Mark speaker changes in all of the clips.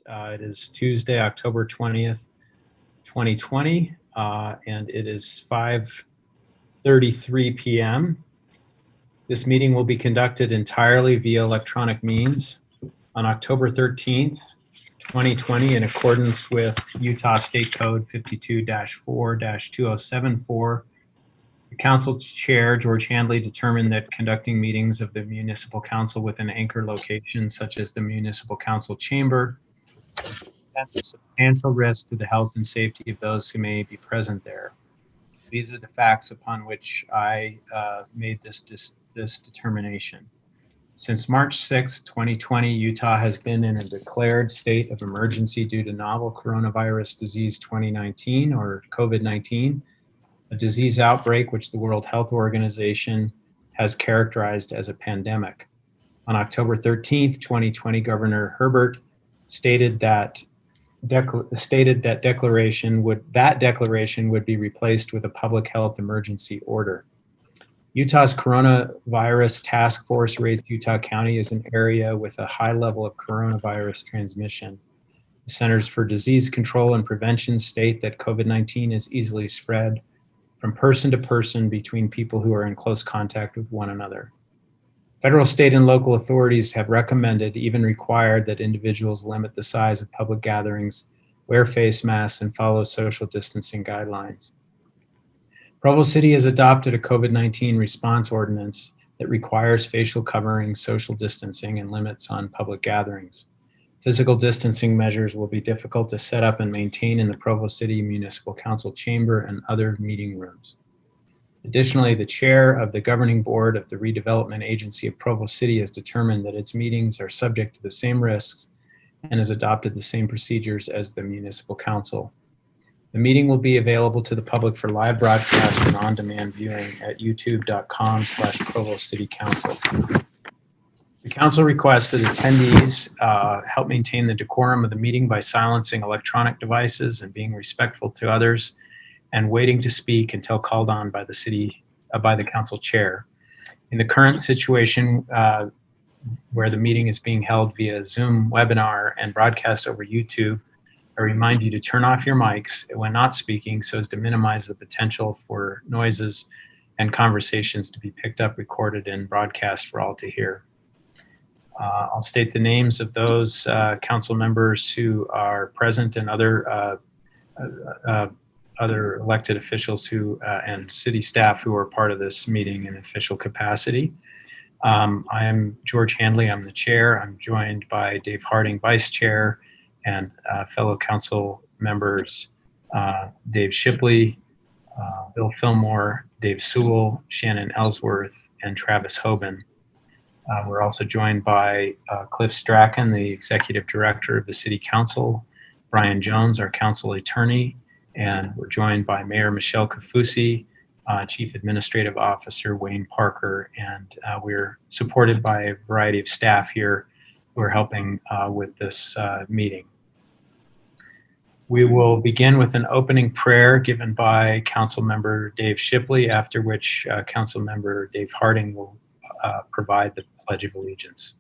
Speaker 1: It is Tuesday, October 20th, 2020, and it is 5:33 p.m. This meeting will be conducted entirely via electronic means. On October 13th, 2020, in accordance with Utah State Code 52-4-2074, the council chair, George Handley, determined that conducting meetings of the municipal council with an anchor location, such as the municipal council chamber, presents a substantial risk to the health and safety of those who may be present there. These are the facts upon which I made this determination. Since March 6, 2020, Utah has been in a declared state of emergency due to novel coronavirus disease 2019, or COVID-19, a disease outbreak which the World Health Organization has characterized as a pandemic. On October 13th, 2020, Governor Herbert stated that declaration would be replaced with a public health emergency order. Utah's coronavirus task force raised Utah County as an area with a high level of coronavirus transmission. The Centers for Disease Control and Prevention state that COVID-19 is easily spread from person to person between people who are in close contact with one another. Federal, state, and local authorities have recommended, even required, that individuals limit the size of public gatherings, wear face masks, and follow social distancing guidelines. Provo City has adopted a COVID-19 response ordinance that requires facial covering, social distancing, and limits on public gatherings. Physical distancing measures will be difficult to set up and maintain in the Provo City Municipal Council chamber and other meeting rooms. Additionally, the chair of the governing board of the redevelopment agency of Provo City has determined that its meetings are subject to the same risks and has adopted the same procedures as the municipal council. The meeting will be available to the public for live broadcast and on-demand viewing at youtube.com/Provo City Council. The council requests that attendees help maintain the decorum of the meeting by silencing electronic devices and being respectful to others and waiting to speak until called on by the council chair. In the current situation where the meeting is being held via Zoom webinar and broadcast over YouTube, I remind you to turn off your mics when not speaking so as to minimize the potential for noises and conversations to be picked up, recorded, and broadcast for all to hear. I'll state the names of those council members who are present and other elected officials and city staff who are part of this meeting in official capacity. I am George Handley. I'm the chair. I'm joined by Dave Harding, vice chair, and fellow council members Dave Shipley, Bill Fillmore, Dave Sewell, Shannon Ellsworth, and Travis Hoban. We're also joined by Cliff Strachan, the executive director of the city council, Brian Jones, our council attorney, and we're joined by Mayor Michelle Kafusi, Chief Administrative Officer Wayne Parker, and we're supported by a variety of staff here who are helping with this meeting. We will begin with an opening prayer given by Council Member Dave Shipley, after which Council Member Dave Harding will provide the Pledge of Allegiance.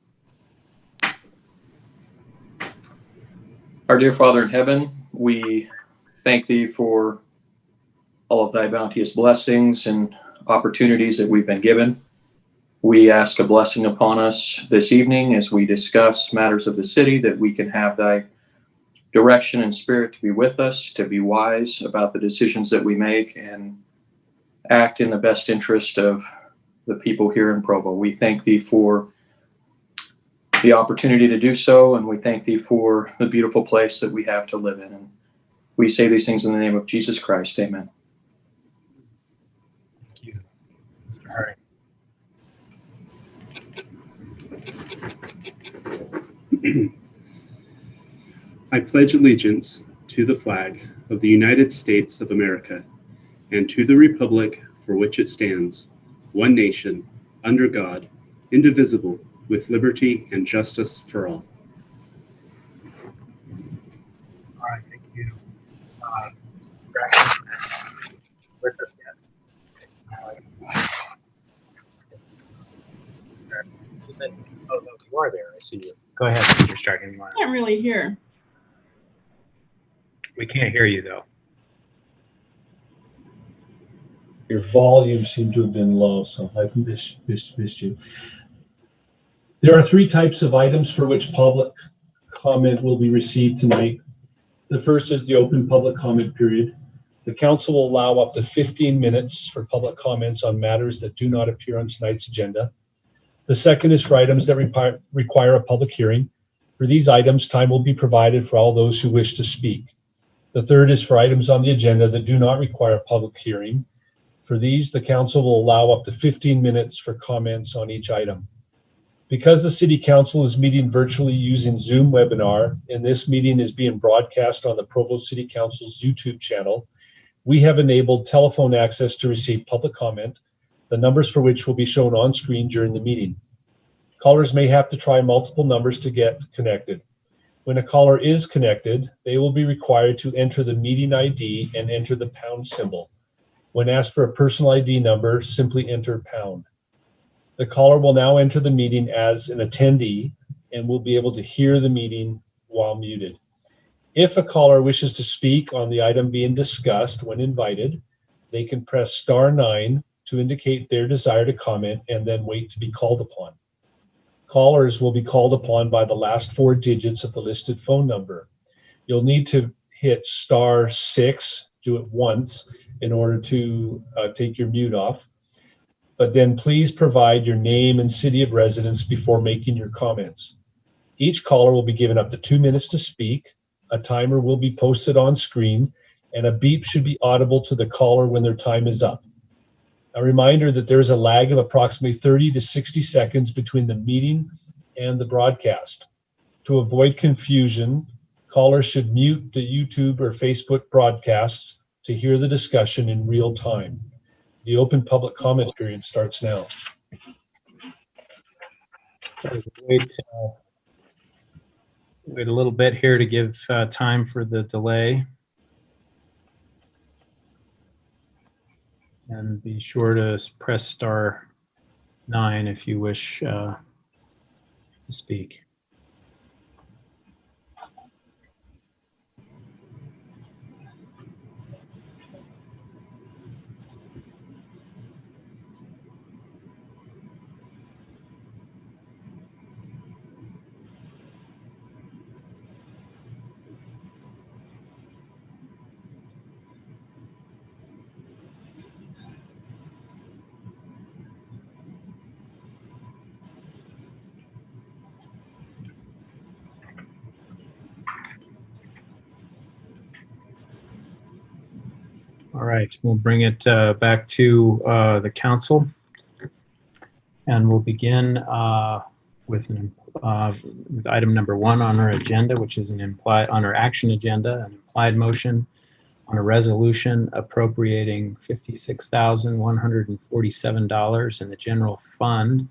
Speaker 2: Our dear Father in heaven, we thank thee for all of thy bounteous blessings and opportunities that we've been given. We ask a blessing upon us this evening as we discuss matters of the city, that we can have thy direction and spirit to be with us, to be wise about the decisions that we make and act in the best interest of the people here in Provo. We thank thee for the opportunity to do so, and we thank thee for the beautiful place that we have to live in. And we say these things in the name of Jesus Christ. Amen.
Speaker 1: Thank you, Mr. Harding.
Speaker 3: I pledge allegiance to the flag of the United States of America and to the republic for which it stands, one nation, under God, indivisible, with liberty and justice for all.
Speaker 1: All right, thank you. With us yet? Oh, no, you are there. I see you. Go ahead, Mr. Strachan.
Speaker 4: I can't really hear.
Speaker 1: We can't hear you though.
Speaker 4: Your volume seemed to have been low, so I've missed you. There are 3 types of items for which public comment will be received tonight. The first is the open public comment period. The council will allow up to 15 minutes for public comments on matters that do not appear on tonight's agenda. The second is for items that require a public hearing. For these items, time will be provided for all those who wish to speak. The third is for items on the agenda that do not require a public hearing. For these, the council will allow up to 15 minutes for comments on each item. Because the City Council is meeting virtually using Zoom webinar, and this meeting is being broadcast on the Provo City Council's YouTube channel, we have enabled telephone access to receive public comment, the numbers for which will be shown on screen during the meeting. Callers may have to try multiple numbers to get connected. When a caller is connected, they will be required to enter the meeting ID and enter the pound symbol. When asked for a personal ID number, simply enter pound. The caller will now enter the meeting as an attendee and will be able to hear the meeting while muted. If a caller wishes to speak on the item being discussed when invited, they can press *9 to indicate their desire to comment and then wait to be called upon. Callers will be called upon by the last 4 digits of the listed phone number. You'll need to hit *6, do it once in order to take your mute off. But then please provide your name and city of residence before making your comments. Each caller will be given up to 2 minutes to speak. A timer will be posted on screen, and a beep should be audible to the caller when their time is up. A reminder that there's a lag of approximately 30 to 60 seconds between the meeting and the broadcast. To avoid confusion, callers should mute the YouTube or Facebook broadcasts to hear the discussion in real time. The open public comment period starts now.
Speaker 1: Wait a little bit here to give time for the delay. And be sure to press *9 if you wish to speak. All right, we'll bring it back to the council, and we'll begin with item number 1 on our agenda, which is on our action agenda, an implied motion on a resolution appropriating $56,147 in the general fund,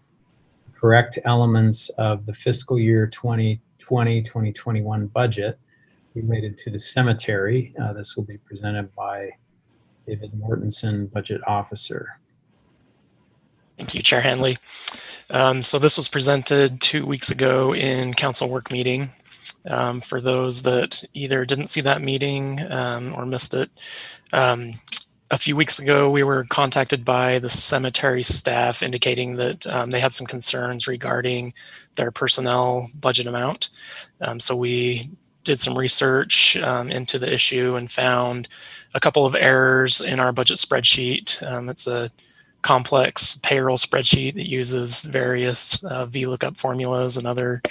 Speaker 1: correct elements of the fiscal year 2020-2021 budget related to the cemetery. This will be presented by David Mortensen, Budget Officer.
Speaker 5: Thank you, Chair Hanley. So this was presented 2 weeks ago in council work meeting. For those that either didn't see that meeting or missed it, a few weeks ago we were contacted by the cemetery staff indicating that they had some concerns regarding their personnel budget amount. So we did some research into the issue and found a couple of errors in our budget spreadsheet. It's a complex payroll spreadsheet that uses various VLOOKUP formulas and other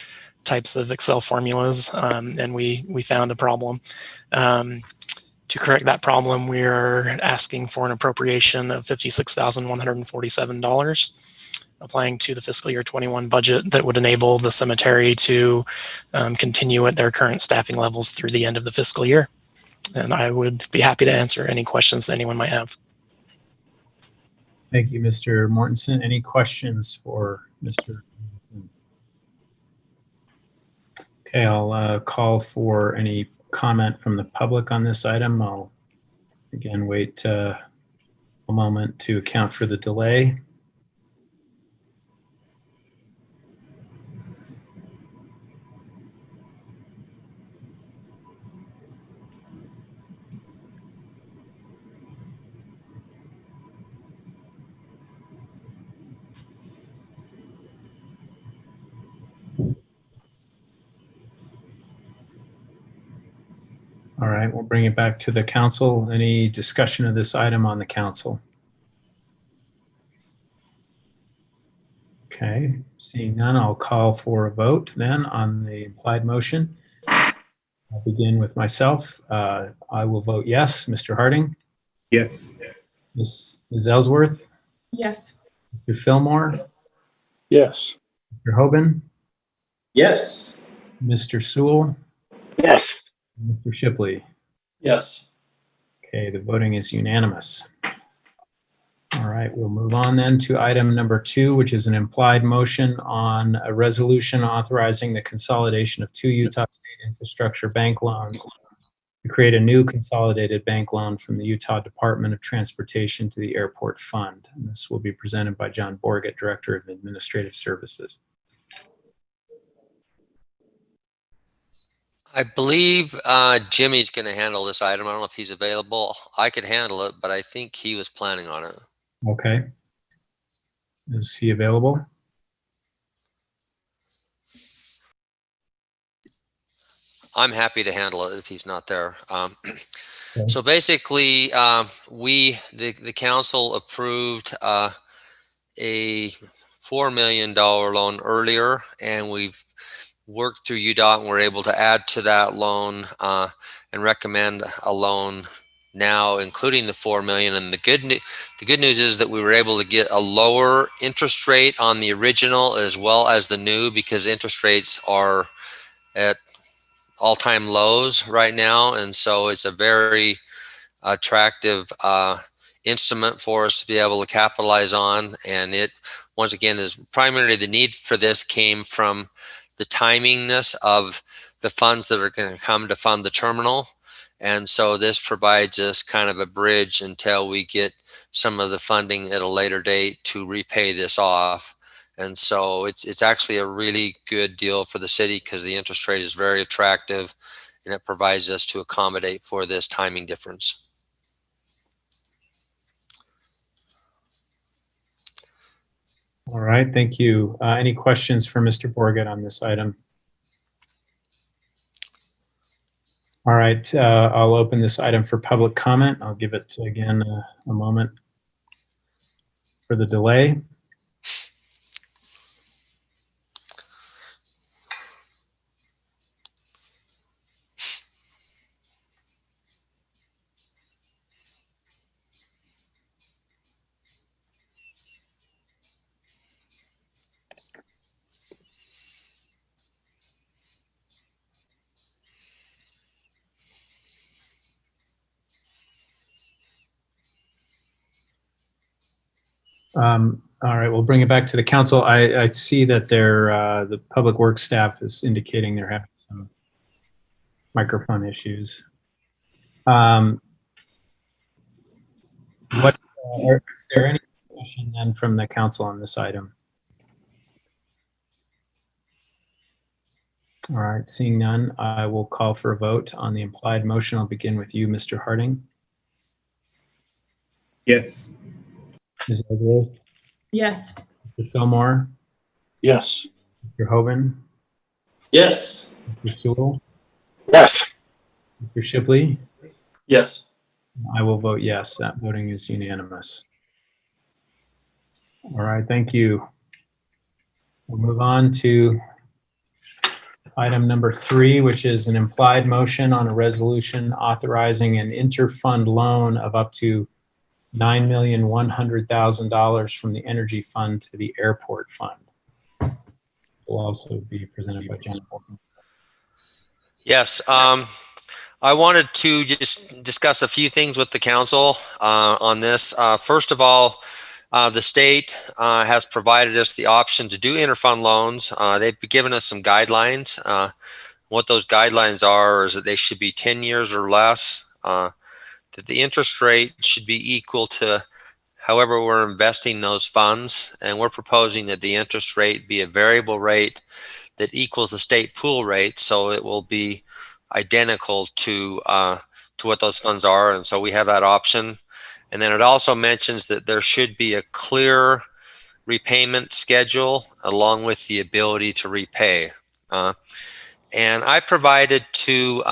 Speaker 5: types of Excel formulas, and we found a problem. To correct that problem, we are asking for an appropriation of $56,147, applying to the fiscal year 21 budget that would enable the cemetery to continue at their current staffing levels through the end of the fiscal year. And I would be happy to answer any questions that anyone might have.
Speaker 1: Thank you, Mr. Mortensen. Any questions for Mr. Mortensen? Okay, I'll call for any comment from the public on this item. I'll again wait a moment to account for the delay. All right, we'll bring it back to the council. Any discussion of this item on the council? Okay, seeing none, I'll call for a vote then on the implied motion. I'll begin with myself. I will vote yes. Mr. Harding?
Speaker 3: Yes.
Speaker 1: Ms. Ellsworth?
Speaker 6: Yes.
Speaker 1: Mr. Fillmore?
Speaker 7: Yes.
Speaker 1: Mr. Hoban?
Speaker 7: Yes.
Speaker 1: Mr. Sewell?
Speaker 7: Yes.
Speaker 1: Mr. Shipley?
Speaker 2: Yes.
Speaker 1: Okay, the voting is unanimous. All right, we'll move on then to item number 2, which is an implied motion on a resolution authorizing the consolidation of 2 Utah State Infrastructure Bank loans to create a new consolidated bank loan from the Utah Department of Transportation to the Airport Fund. And this will be presented by John Borgett, Director of Administrative Services.
Speaker 8: I believe Jimmy's going to handle this item. I don't know if he's available. I could handle it, but I think he was planning on it.
Speaker 1: Okay. Is he available?
Speaker 8: I'm happy to handle it if he's not there.
Speaker 1: Okay.
Speaker 8: So basically, the council approved a $4 million loan earlier, and we've worked through UDOT and we're able to add to that loan and recommend a loan now, including the $4 million. And the good news is that we were able to get a lower interest rate on the original as well as the new, because interest rates are at all-time lows right now, and so it's a very attractive instrument for us to be able to capitalize on. And it, once again, is primarily the need for this came from the timingness of the funds that are going to come to fund the terminal. And so this provides us kind of a bridge until we get some of the funding at a later date to repay this off. And so it's actually a really good deal for the city because the interest rate is very attractive, and it provides us to accommodate for this timing difference.
Speaker 1: All right, thank you. Any questions for Mr. Borgett on this item? All right, I'll open this item for public comment. I'll give it again a moment for the delay. All right, we'll bring it back to the council. I see that the public works staff is indicating they're having some microphone issues. Is there any discussion then from the council on this item? All right, seeing none, I will call for a vote on the implied motion. I'll begin with you, Mr. Harding.
Speaker 3: Yes.
Speaker 1: Ms. Ellsworth?
Speaker 6: Yes.
Speaker 1: Mr. Fillmore?
Speaker 7: Yes.
Speaker 1: Mr. Hoban?
Speaker 7: Yes.
Speaker 1: Mr. Sewell?
Speaker 7: Yes.
Speaker 1: Mr. Shipley?
Speaker 2: Yes.
Speaker 1: I will vote yes. That voting is unanimous. All right, thank you. We'll move on to item number 3, which is an implied motion on a resolution authorizing an interfund loan of up to $9,100,000 from the Energy Fund to the Airport Fund. Will also be presented by John Bolton.
Speaker 8: Yes, I wanted to just discuss a few things with the council on this. First of all, the state has provided us the option to do interfund loans. They've given us some guidelines. What those guidelines are is that they should be 10 years or less, that the interest rate should be equal to however we're investing those funds. And we're proposing that the interest rate be a variable rate that equals the state pool rate. So it will be identical to what those funds are. And so we have that option. And then it also mentions that there should be a clear repayment schedule along with the ability to repay. And I provided to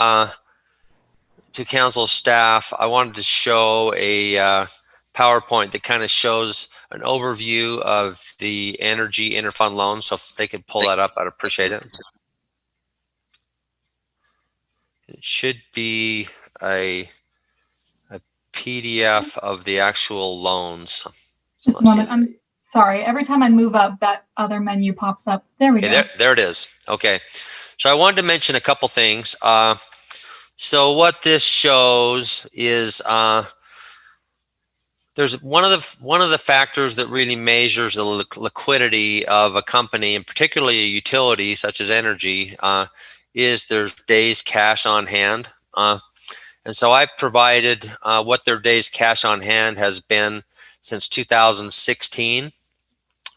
Speaker 8: to council staff, I wanted to show a PowerPoint that kind of shows an overview of the energy interfund loan. So if they could pull that up, I'd appreciate it. It should be a PDF of the actual loans.
Speaker 6: Just a moment. I'm sorry. Every time I move up, that other menu pops up. There we go.
Speaker 8: There it is. Okay. So I wanted to mention a couple things. So what this shows is there's one of the factors that really measures the liquidity of a company, and particularly a utility such as energy, is their days cash on hand. And so I provided what their days cash on hand has been since 2016.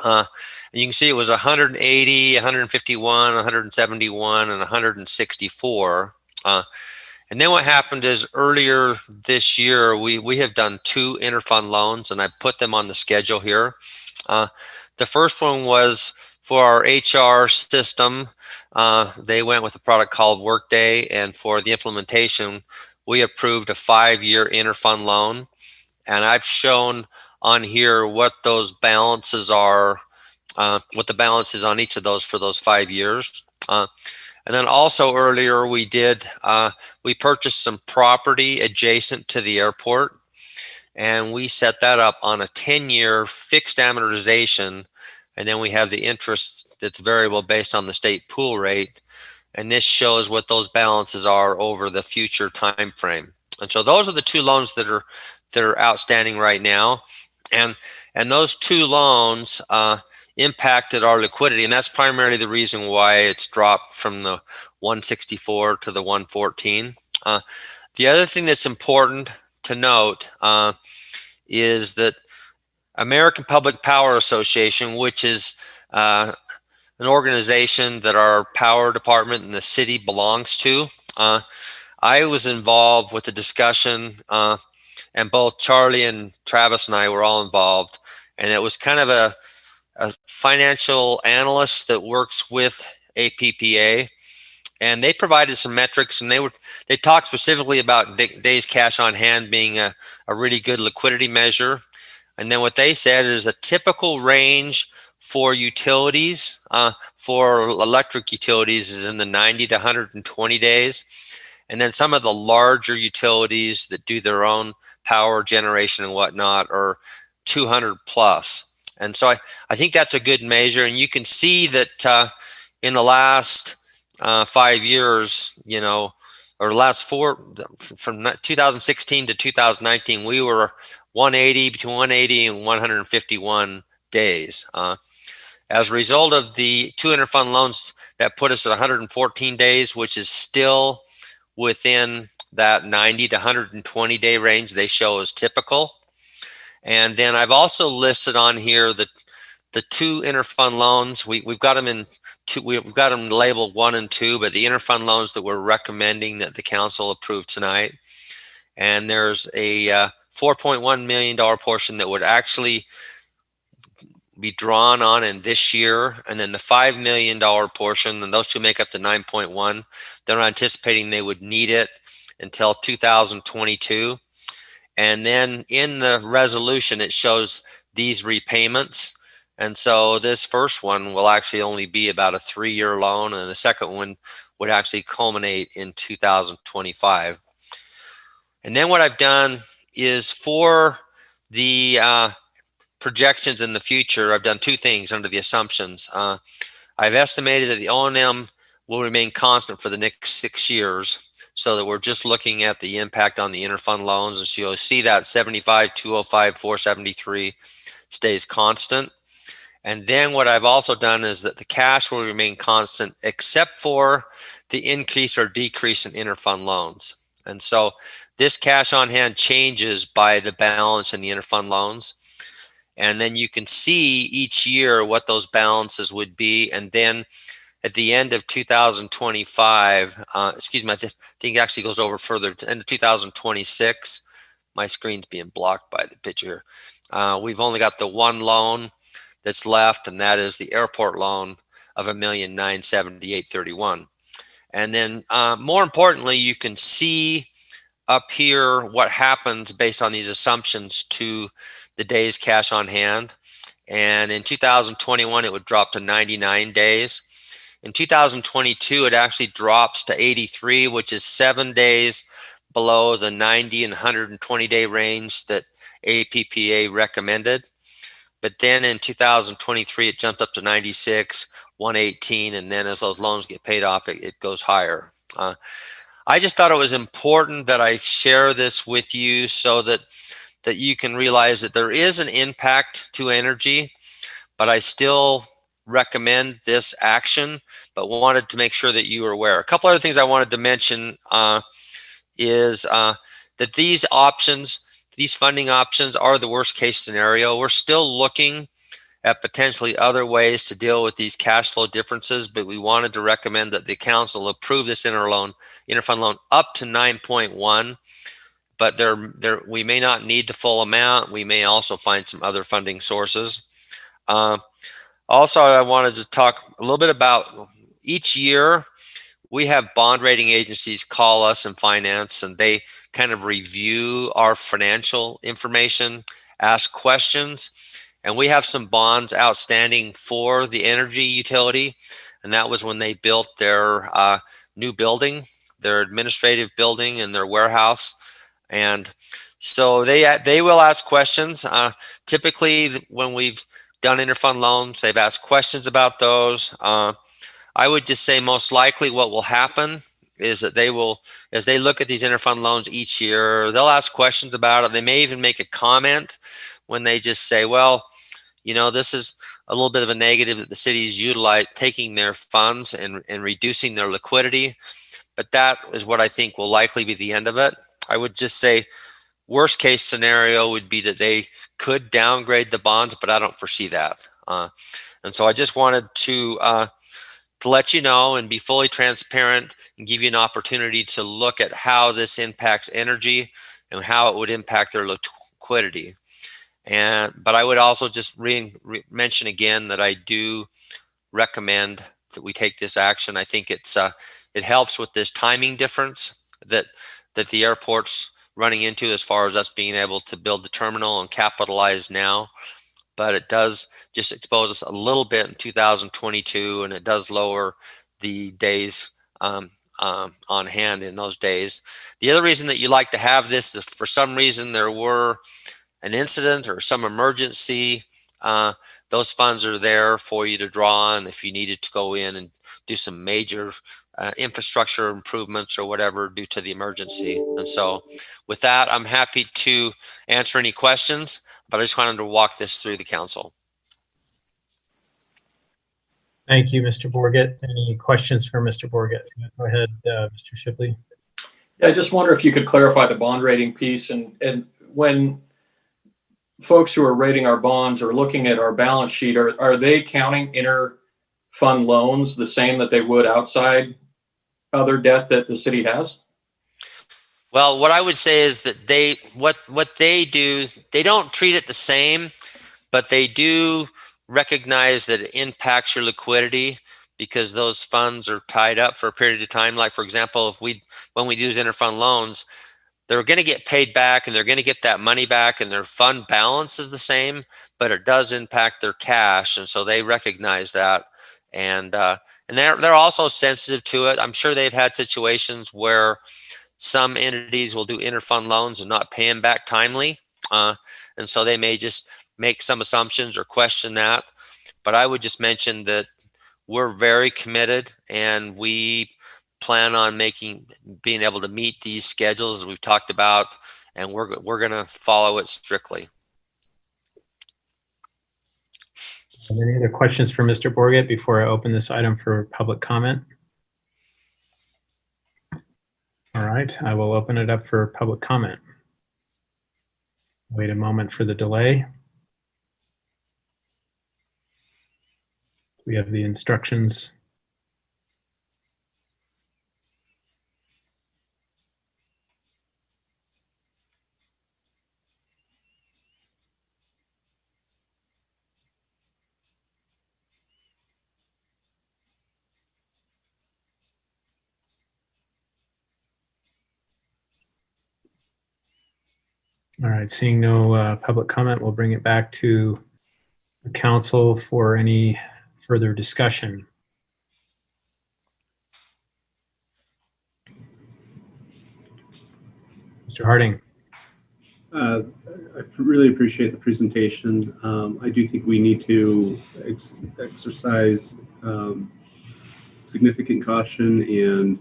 Speaker 8: And you can see it was 180, 151, 171, and 164. And then what happened is earlier this year, we have done 2 interfund loans, and I put them on the schedule here. The first one was for our HR system. They went with a product called Workday, and for the implementation, we approved a 5-year interfund loan. And I've shown on here what those balances are, what the balance is on each of those for those 5 years. And then also earlier we purchased some property adjacent to the airport, and we set that up on a 10-year fixed amortization. And then we have the interest that's variable based on the state pool rate. And this shows what those balances are over the future time frame. And so those are the 2 loans that are outstanding right now. And those 2 loans impacted our liquidity, and that's primarily the reason why it's dropped from the 164 to the 114. The other thing that's important to note is that American Public Power Association, which is an organization that our power department in the city belongs to, I was involved with the discussion, and both Charlie and Travis and I were all involved, and it was kind of a financial analyst that works with APPA, and they provided some metrics, and they talked specifically about days cash on hand being a really good liquidity measure. And then what they said is a typical range for utilities, for electric utilities, is in the 90 to 120 days. And then some of the larger utilities that do their own power generation and whatnot are 200 plus. And so I think that's a good measure. And you can see that in the last 5 years, or last 4, from 2016 to 2019, we were 180, between 180 and 151 days. As a result of the 2 interfund loans, that put us at 114 days, which is still within that 90 to 120 day range they show as typical. And then I've also listed on here the 2 interfund loans. We've got them in 2. We've got them labeled 1 and 2, but the interfund loans that we're recommending that the council approve tonight. And there's a $4.1 million portion that would actually be drawn on in this year, and then the $5 million portion, and those 2 make up the 9.1. They're not anticipating they would need it until 2022. And then in the resolution, it shows these repayments. And so this first one will actually only be about a 3-year loan, and the second one would actually culminate in 2025. And then what I've done is for the projections in the future, I've done 2 things under the assumptions. I've estimated that the O&M will remain constant for the next 6 years, so that we're just looking at the impact on the interfund loans. And so you'll see that 75, 205, 473 stays constant. And then what I've also done is that the cash will remain constant except for the increase or decrease in interfund loans. And so this cash on hand changes by the balance in the interfund loans. And then you can see each year what those balances would be. And then at the end of 2025, I think it actually goes over further to end of 2026. My screen's being blocked by the picture. We've only got the 1 loan that's left, and that is the airport loan of $1,978,031. And then more importantly, you can see up here what happens based on these assumptions to the days cash on hand. And in 2021, it would drop to 99 days. In 2022, it actually drops to 83, which is 7 days below the 90 and 120 day range that APPA recommended. But then in 2023, it jumped up to 96, 118, and then as those loans get paid off, it goes higher. I just thought it was important that I share this with you so that you can realize that there is an impact to energy, but I still recommend this action, but wanted to make sure that you are aware. A couple other things I wanted to mention is that these options, these funding options are the worst case scenario. We're still looking at potentially other ways to deal with these cash flow differences, but we wanted to recommend that the council approve this interfund loan up to 9.1, but we may not need the full amount. We may also find some other funding sources. Also, I wanted to talk a little bit about each year we have bond rating agencies call us in finance, and they kind of review our financial information, ask questions, and we have some bonds outstanding for the energy utility, and that was when they built their new building, their administrative building and their warehouse. And so they will ask questions. Typically, when we've done interfund loans, they've asked questions about those. I would just say most likely what will happen is that they will, as they look at these interfund loans each year, they'll ask questions about it. They may even make a comment when they just say, well, you know, this is a little bit of a negative that the city's utilize taking their funds and reducing their liquidity. But that is what I think will likely be the end of it. I would just say worst case scenario would be that they could downgrade the bonds, but I don't foresee that. And so I just wanted to let you know and be fully transparent and give you an opportunity to look at how this impacts energy and how it would impact their liquidity. But I would also just mention again that I do recommend that we take this action. I think it helps with this timing difference that the airport's running into as far as us being able to build the terminal and capitalize now. But it does just expose us a little bit in 2022, and it does lower the days on hand in those days. The other reason that you like to have this is for some reason there were an incident or some emergency, those funds are there for you to draw on if you needed to go in and do some major infrastructure improvements or whatever due to the emergency. And so with that, I'm happy to answer any questions, but I just wanted to walk this through the council.
Speaker 1: Thank you, Mr. Borgett. Any questions for Mr. Borgett? Go ahead, Mr. Shipley.
Speaker 2: Yeah, I just wonder if you could clarify the bond rating piece, and when folks who are rating our bonds are looking at our balance sheet, are they counting interfund loans the same that they would outside other debt that the city has?
Speaker 8: Well, what I would say is that what they do, they don't treat it the same, but they do recognize that it impacts your liquidity because those funds are tied up for a period of time. Like for example, when we use interfund loans, they're going to get paid back and they're going to get that money back, and their fund balance is the same, but it does impact their cash, and so they recognize that. And they're also sensitive to it. I'm sure they've had situations where some entities will do interfund loans and not pay them back timely, and so they may just make some assumptions or question that. But I would just mention that we're very committed, and we plan on being able to meet these schedules as we've talked about, and we're going to follow it strictly.
Speaker 1: Any other questions for Mr. Borgett before I open this item for public comment? All right, I will open it up for public comment. Wait a moment for the delay. We have the instructions. All right, seeing no public comment, we'll bring it back to the council for any further discussion. Mr. Harding.
Speaker 3: I really appreciate the presentation. I do think we need to exercise significant caution and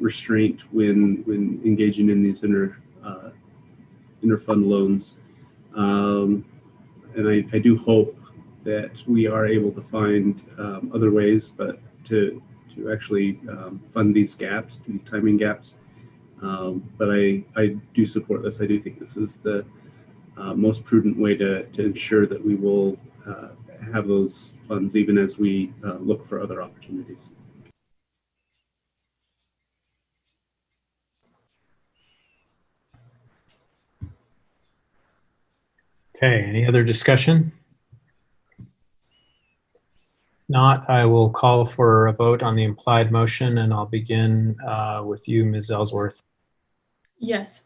Speaker 3: restraint when engaging in these interfund loans. And I do hope that we are able to find other ways, but to actually fund these gaps, these timing gaps. But I do support this. I do think this is the most prudent way to ensure that we will have those funds even as we look for other opportunities.
Speaker 1: Okay, any other discussion? Not, I will call for a vote on the implied motion, and I'll begin with you, Ms. Ellsworth.
Speaker 9: Yes.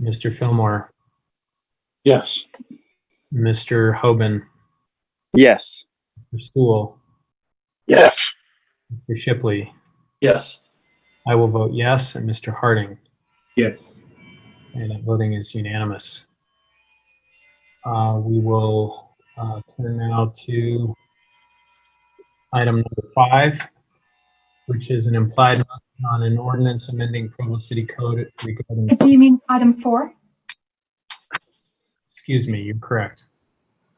Speaker 1: Mr. Fillmore.
Speaker 7: Yes.
Speaker 1: Mr. Hoban.
Speaker 7: Yes.
Speaker 1: Mr. Sewell.
Speaker 7: Yes.
Speaker 1: Mr. Shipley.
Speaker 2: Yes.
Speaker 1: I will vote yes, and Mr. Harding.
Speaker 3: Yes.
Speaker 1: And that voting is unanimous. We will turn now to item number 5, which is an implied motion on an ordinance amending Provo City Code regarding.
Speaker 6: Do you mean item 4?
Speaker 1: Excuse me, you're correct.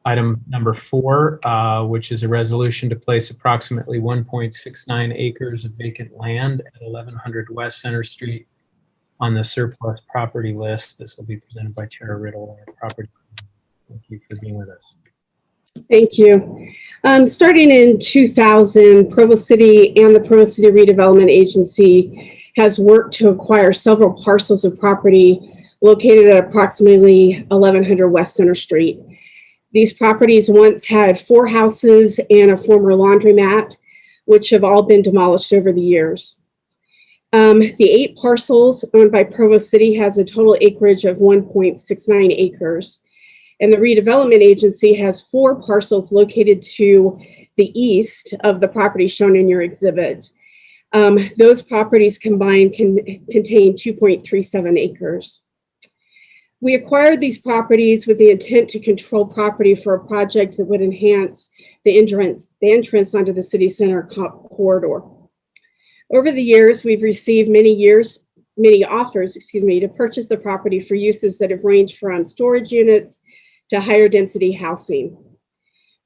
Speaker 1: Item number 4, which is a resolution to place approximately 1.69 acres of vacant land at 1100 West Center Street on the surplus property list. This will be presented by Tara Riddle, our property. Thank you for being with us.
Speaker 10: Thank you. Starting in 2000, Provo City and the Provo City Redevelopment Agency has worked to acquire several parcels of property located at approximately 1100 West Center Street. These properties once had 4 houses and a former laundromat, which have all been demolished over the years. The 8 parcels owned by Provo City has a total acreage of 1.69 acres. And the redevelopment agency has 4 parcels located to the east of the property shown in your exhibit. Those properties combined can contain 2.37 acres. We acquired these properties with the intent to control property for a project that would enhance the entrance onto the city center corridor. Over the years, we've received many offers, to purchase the property for uses that have ranged from storage units to higher density housing.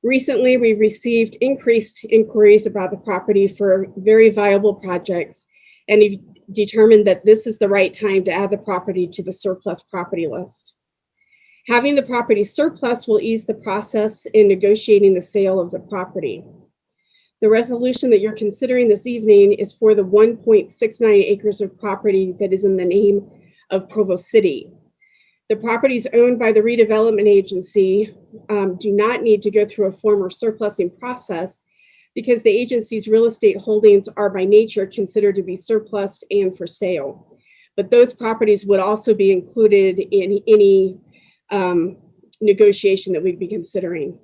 Speaker 10: Recently, we've received increased inquiries about the property for very viable projects, and we've determined that this is the right time to add the property to the surplus property list. Having the property surplus will ease the process in negotiating the sale of the property. The resolution that you're considering this evening is for the 1.69 acres of property that is in the name of Provo City. The properties owned by the redevelopment agency do not need to go through a formal surplusing process because the agency's real estate holdings are by nature considered to be surplused and for sale. But those properties would also be included in any negotiation that we'd be considering.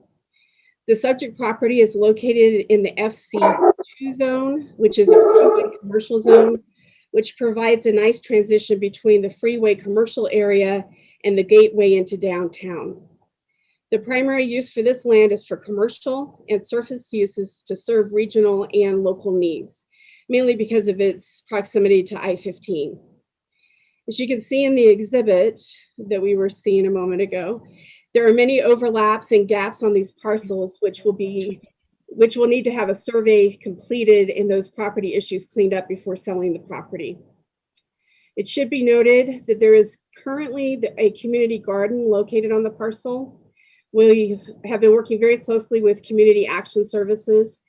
Speaker 10: The subject property is located in the FC2 zone, which is a freeway commercial zone, which provides a nice transition between the freeway commercial area and the gateway into downtown. The primary use for this land is for commercial and surface uses to serve regional and local needs, mainly because of its proximity to I-15. As you can see in the exhibit that we were seeing a moment ago, there are many overlaps and gaps on these parcels, which will need to have a survey completed and those property issues cleaned up before selling the property. It should be noted that there is currently a community garden located on the parcel. We have been working very closely with Community Action Services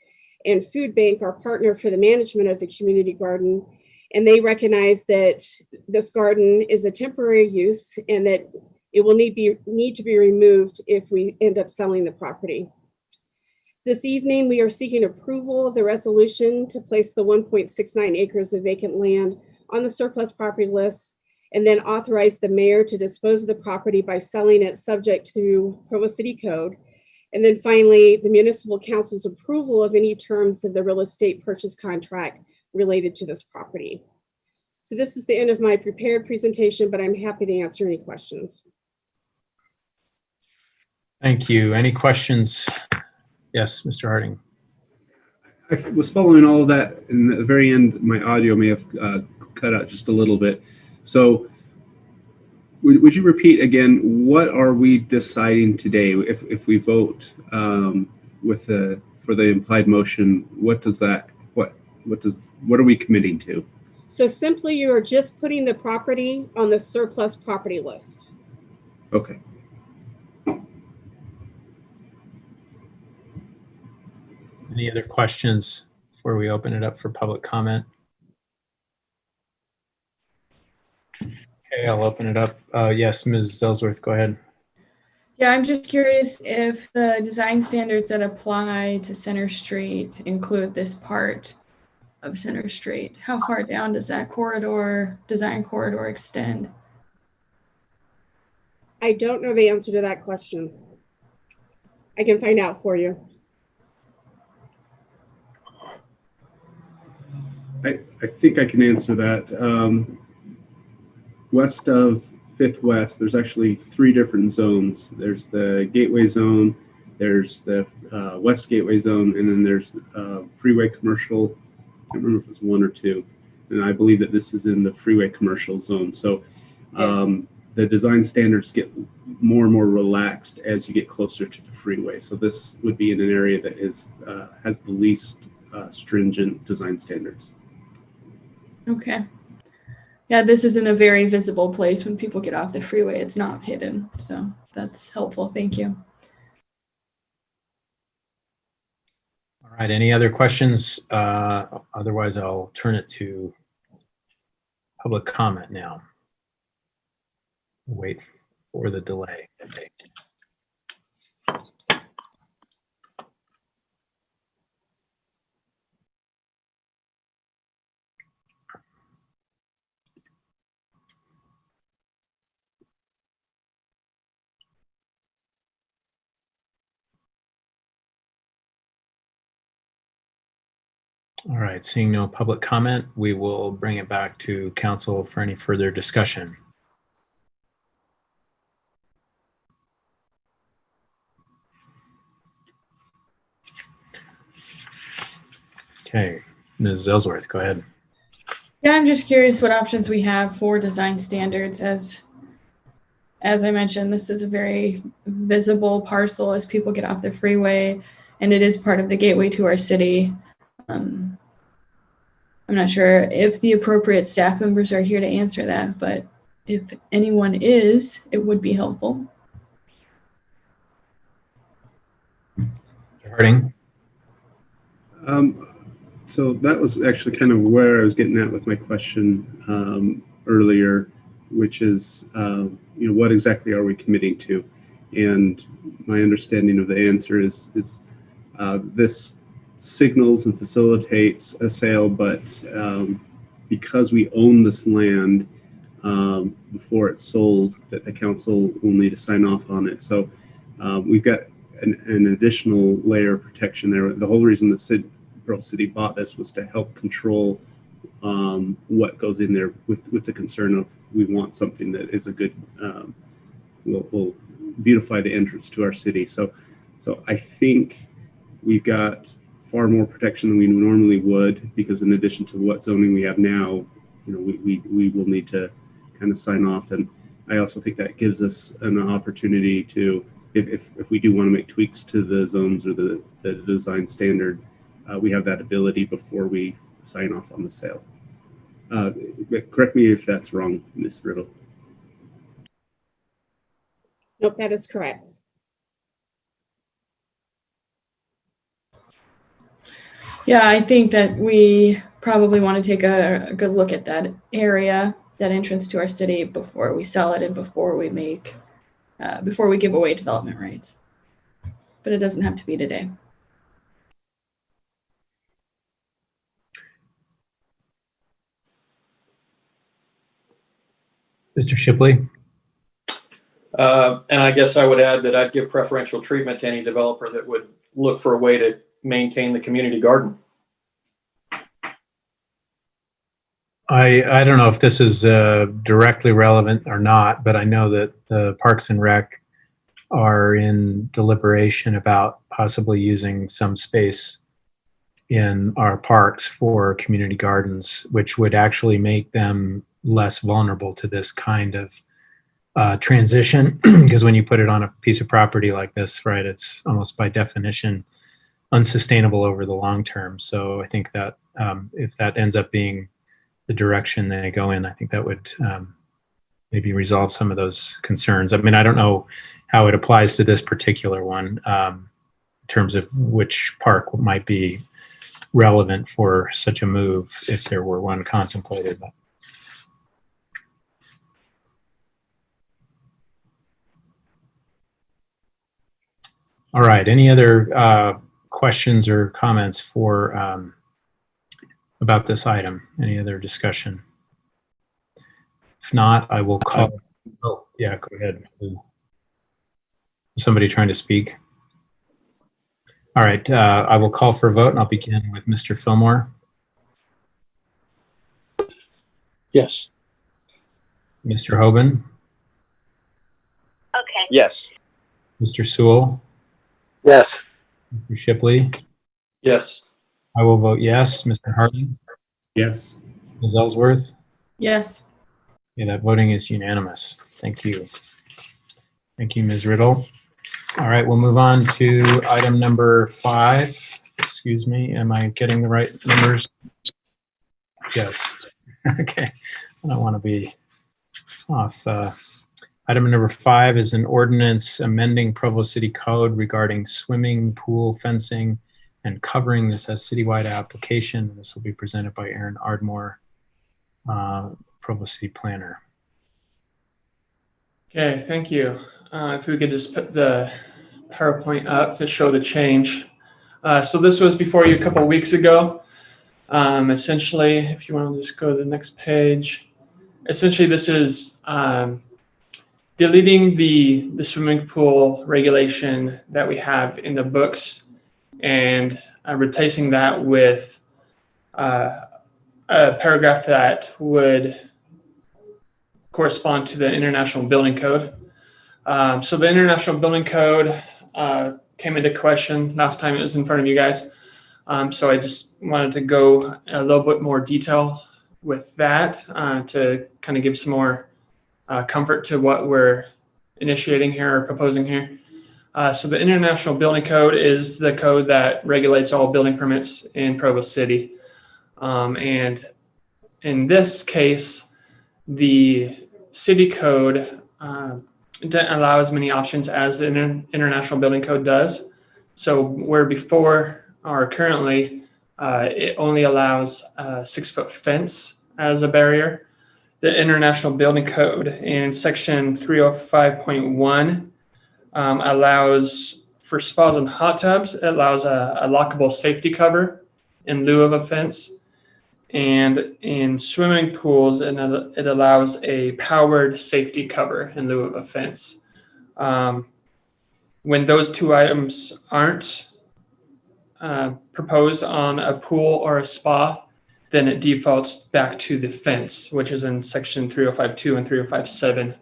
Speaker 10: and Food Bank, our partner for the management of the community garden, and they recognize that this garden is a temporary use and that it will need to be removed if we end up selling the property. This evening, we are seeking approval of the resolution to place the 1.69 acres of vacant land on the surplus property list and then authorize the mayor to dispose of the property by selling it subject to Provo City Code. And then finally, the municipal council's approval of any terms of the real estate purchase contract related to this property. So this is the end of my prepared presentation, but I'm happy to answer any questions.
Speaker 1: Thank you. Any questions? Yes, Mr. Harding.
Speaker 3: I was following all of that, and at the very end, my audio may have cut out just a little bit. So would you repeat again, what are we deciding today? If we vote for the implied motion, what are we committing to?
Speaker 10: So simply, you are just putting the property on the surplus property list.
Speaker 3: Okay.
Speaker 1: Any other questions before we open it up for public comment? Okay, I'll open it up. Yes, Ms. Ellsworth, go ahead.
Speaker 9: Yeah, I'm just curious if the design standards that apply to Center Street include this part of Center Street. How far down does that design corridor extend?
Speaker 10: I don't know the answer to that question. I can find out for you.
Speaker 3: I think I can answer that. West of 5th West, there's actually 3 different zones. There's the Gateway Zone, there's the West Gateway Zone, and then there's Freeway Commercial. I can't remember if it's 1 or 2. And I believe that this is in the Freeway Commercial Zone. So the design standards get more and more relaxed as you get closer to the freeway. So this would be in an area that is has the least stringent design standards.
Speaker 9: Okay. Yeah, this isn't a very visible place when people get off the freeway. It's not hidden. So that's helpful. Thank you.
Speaker 1: All right, any other questions? Otherwise, I'll turn it to public comment now. Wait for the delay. Okay. All right, seeing no public comment, we will bring it back to council for any further discussion. Okay, Ms. Ellsworth, go ahead.
Speaker 9: Yeah, I'm just curious what options we have for design standards. As I mentioned, this is a very visible parcel as people get off the freeway, and it is part of the gateway to our city. I'm not sure if the appropriate staff members are here to answer that, but if anyone is, it would be helpful.
Speaker 1: Harding.
Speaker 3: So that was actually kind of where I was getting at with my question earlier, which is, what exactly are we committing to? And my understanding of the answer is this signals and facilitates a sale, but because we own this land before it's sold, that the council will need to sign off on it. So we've got an additional layer of protection there. The whole reason the Provo City bought this was to help control what goes in there with the concern of we want something that is a good, will beautify the entrance to our city. So I think we've got far more protection than we normally would, because in addition to what zoning we have now, we will need to kind of sign off. And I also think that gives us an opportunity to, if we do want to make tweaks to the zones or the design standard, we have that ability before we sign off on the sale. But correct me if that's wrong, Ms. Riddle.
Speaker 10: Nope, that is correct.
Speaker 9: Yeah, I think that we probably want to take a good look at that area, that entrance to our city, before we sell it and before we give away development rights. But it doesn't have to be today.
Speaker 1: Mr. Shipley?
Speaker 2: And I guess I would add that I'd give preferential treatment to any developer that would look for a way to maintain the community garden.
Speaker 1: I don't know if this is directly relevant or not, but I know that the Parks and Rec are in deliberation about possibly using some space in our parks for community gardens, which would actually make them less vulnerable to this kind of transition. Because when you put it on a piece of property like this, right, it's almost by definition unsustainable over the long term. So I think that if that ends up being the direction they go in, I think that would maybe resolve some of those concerns. I mean, I don't know how it applies to this particular one in terms of which park might be relevant for such a move if there were one contemplated. But. All right, any other questions or comments for about this item? Any other discussion? If not, I will call. Oh, yeah, go ahead. Somebody trying to speak? All right, I will call for a vote, and I'll begin with Mr. Fillmore.
Speaker 7: Yes.
Speaker 1: Mr. Hoban?
Speaker 7: Okay. Yes.
Speaker 1: Mr. Sewell?
Speaker 7: Yes.
Speaker 1: Mr. Shipley?
Speaker 2: Yes.
Speaker 1: I will vote yes. Mr. Harding?
Speaker 3: Yes.
Speaker 1: Ms. Ellsworth?
Speaker 9: Yes.
Speaker 1: Yeah, that voting is unanimous. Thank you. Thank you, Ms. Riddle. All right, we'll move on to item number 5. Excuse me, am I getting the right numbers? Yes. Okay, I don't want to be off. Item number 5 is an ordinance amending Provo City Code regarding swimming pool fencing and covering. This has citywide application. This will be presented by Aaron Ardmore, Provo City Planner.
Speaker 11: Okay, thank you. If we could just put the PowerPoint up to show the change. So this was before you a couple of weeks ago. Essentially, if you want to just go to the next page, essentially this is deleting the swimming pool regulation that we have in the books and replacing that with a paragraph that would correspond to the International Building Code. So the International Building Code came into question last time it was in front of you guys. So I just wanted to go a little bit more detail with that to kind of give some more comfort to what we're initiating here or proposing here. So the International Building Code is the code that regulates all building permits in Provo City. And in this case, the city code doesn't allow as many options as the International Building Code does. So where before or currently, it only allows a 6-foot fence as a barrier. The International Building Code in section 305.1 allows for spas and hot tubs, it allows a lockable safety cover in lieu of a fence. And in swimming pools, it allows a powered safety cover in lieu of a fence. When those two items aren't proposed on a pool or a spa, then it defaults back to the fence, which is in section 305.2 and 305.7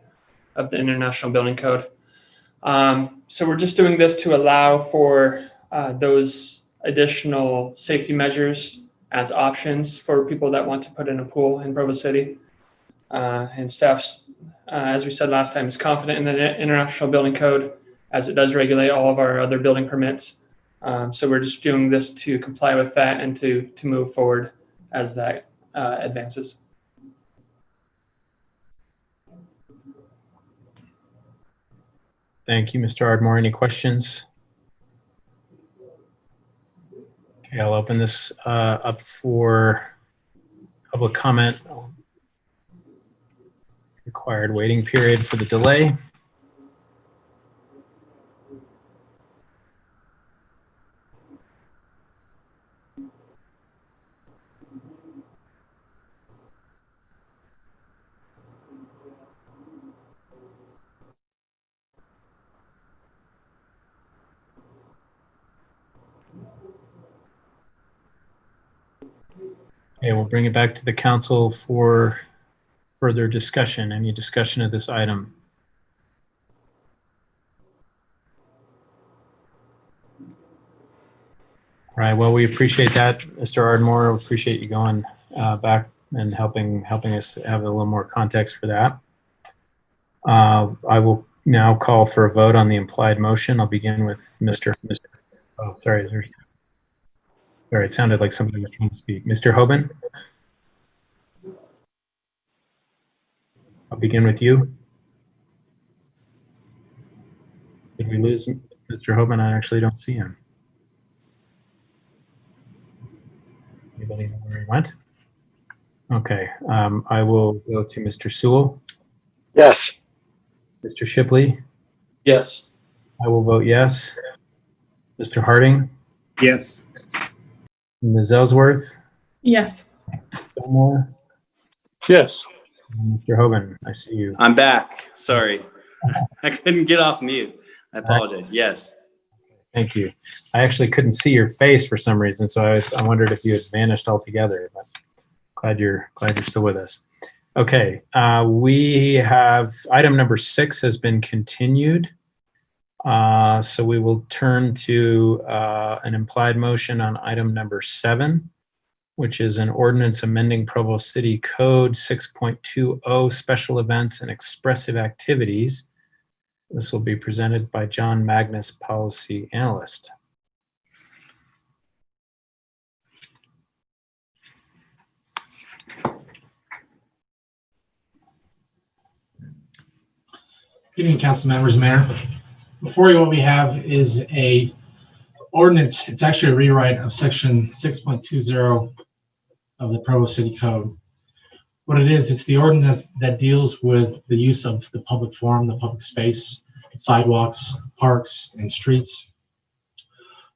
Speaker 11: of the International Building Code. So we're just doing this to allow for those additional safety measures as options for people that want to put in a pool in Provo City. And staff's, as we said last time, is confident in the International Building Code as it does regulate all of our other building permits. So we're just doing this to comply with that and to move forward as that advances.
Speaker 1: Thank you, Mr. Ardmore. Any questions? Okay, I'll open this up for public comment. Required waiting period for the delay. Okay, we'll bring it back to the council for further discussion. Any discussion of this item? All right, well, we appreciate that, Mr. Ardmore. We appreciate you going back and helping us have a little more context for that. I will now call for a vote on the implied motion. I'll begin with Mr. Oh, sorry. Sorry, it sounded like somebody was trying to speak. Mr. Hoban? I'll begin with you. Did we lose Mr. Hoban? I actually don't see him. Anybody know where he went? Okay, I will go to Mr. Sewell.
Speaker 7: Yes.
Speaker 1: Mr. Shipley?
Speaker 2: Yes.
Speaker 1: I will vote yes. Mr. Harding?
Speaker 3: Yes.
Speaker 1: Ms. Ellsworth?
Speaker 9: Yes.
Speaker 1: Fillmore?
Speaker 7: Yes.
Speaker 1: And Mr. Hoban, I see you.
Speaker 12: I'm back. Sorry. I couldn't get off mute. I apologize. Yes.
Speaker 1: Thank you. I actually couldn't see your face for some reason, so I wondered if you had vanished altogether. But glad you're still with us. Okay, we have item number 6 has been continued. So we will turn to an implied motion on item number 7, which is an ordinance amending Provo City Code 6.20 special events and expressive activities. This will be presented by John Magnus, policy analyst.
Speaker 13: Good evening, council members, mayor. Before you, what we have is a ordinance. It's actually a rewrite of section 6.20 of the Provo City Code. What it is, it's the ordinance that deals with the use of the public forum, the public space, sidewalks, parks, and streets.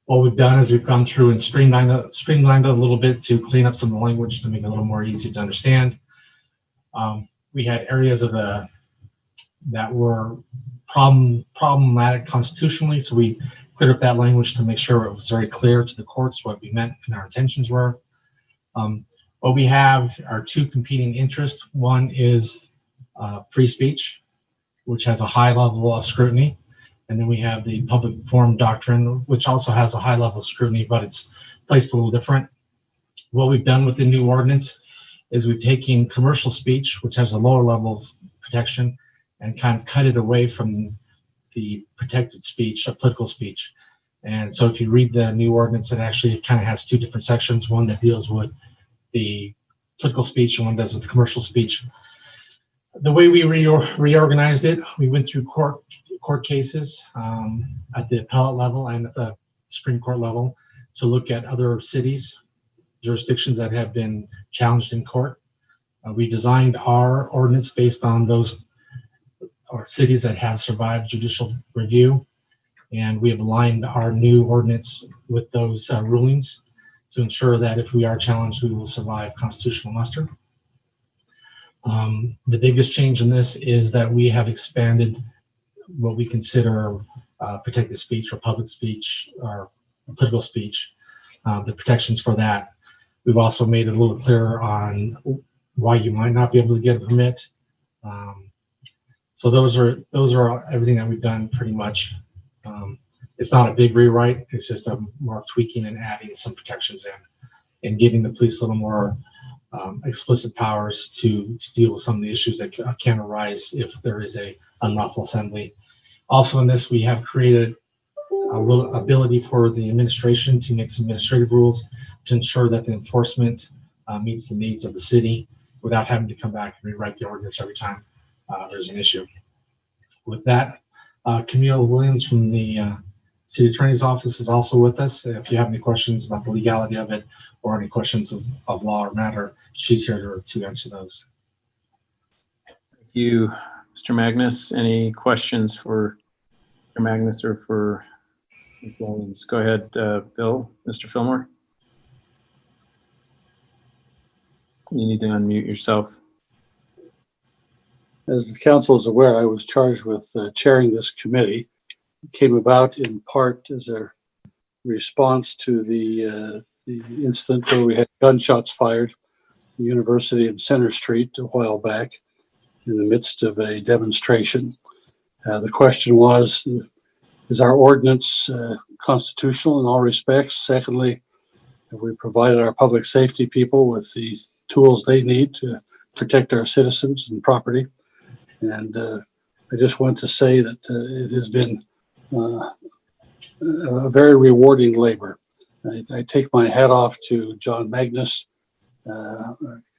Speaker 13: What we've done is we've gone through and streamlined it a little bit to clean up some of the language to make it a little more easy to understand. We had areas of that were problematic constitutionally, so we cleared up that language to make sure it was very clear to the courts what we meant and our intentions were. What we have are 2 competing interests. One is free speech, which has a high level of scrutiny. And then we have the public forum doctrine, which also has a high level of scrutiny, but it's placed a little different. What we've done with the new ordinance is we've taken commercial speech, which has a lower level of protection, and kind of cut it away from the protected speech, political speech. And so if you read the new ordinance, it actually kind of has 2 different sections, one that deals with the political speech and one does with the commercial speech. The way we reorganized it, we went through court cases at the appellate level and at the Supreme Court level to look at other cities, jurisdictions that have been challenged in court. We designed our ordinance based on those or cities that have survived judicial review, and we have aligned our new ordinance with those rulings to ensure that if we are challenged, we will survive constitutional muster. The biggest change in this is that we have expanded what we consider protected speech or public speech or political speech, the protections for that. We've also made it a little clearer on why you might not be able to get a permit. So those are everything that we've done pretty much. It's not a big rewrite. It's just a more tweaking and adding some protections in and giving the police a little more explicit powers to deal with some of the issues that can arise if there is a unlawful assembly. Also in this, we have created a little ability for the administration to make some administrative rules to ensure that the enforcement meets the needs of the city without having to come back and rewrite the ordinance every time there's an issue. With that, Camille Williams from the City Attorney's Office is also with us. If you have any questions about the legality of it or any questions of law or matter, she's here to answer those.
Speaker 1: Thank you, Mr. Magnus. Any questions for Mr. Magnus or for Ms. Williams? Go ahead, Bill. Mr. Fillmore. You need to unmute yourself.
Speaker 7: As the council is aware, I was charged with chairing this committee. It came about in part as a response to the incident where we had gunshots fired the University and Center Street a while back in the midst of a demonstration. The question was, is our ordinance constitutional in all respects? Secondly, have we provided our public safety people with the tools they need to protect our citizens and property? And I just want to say that it has been a very rewarding labor. I take my hat off to John Magnus,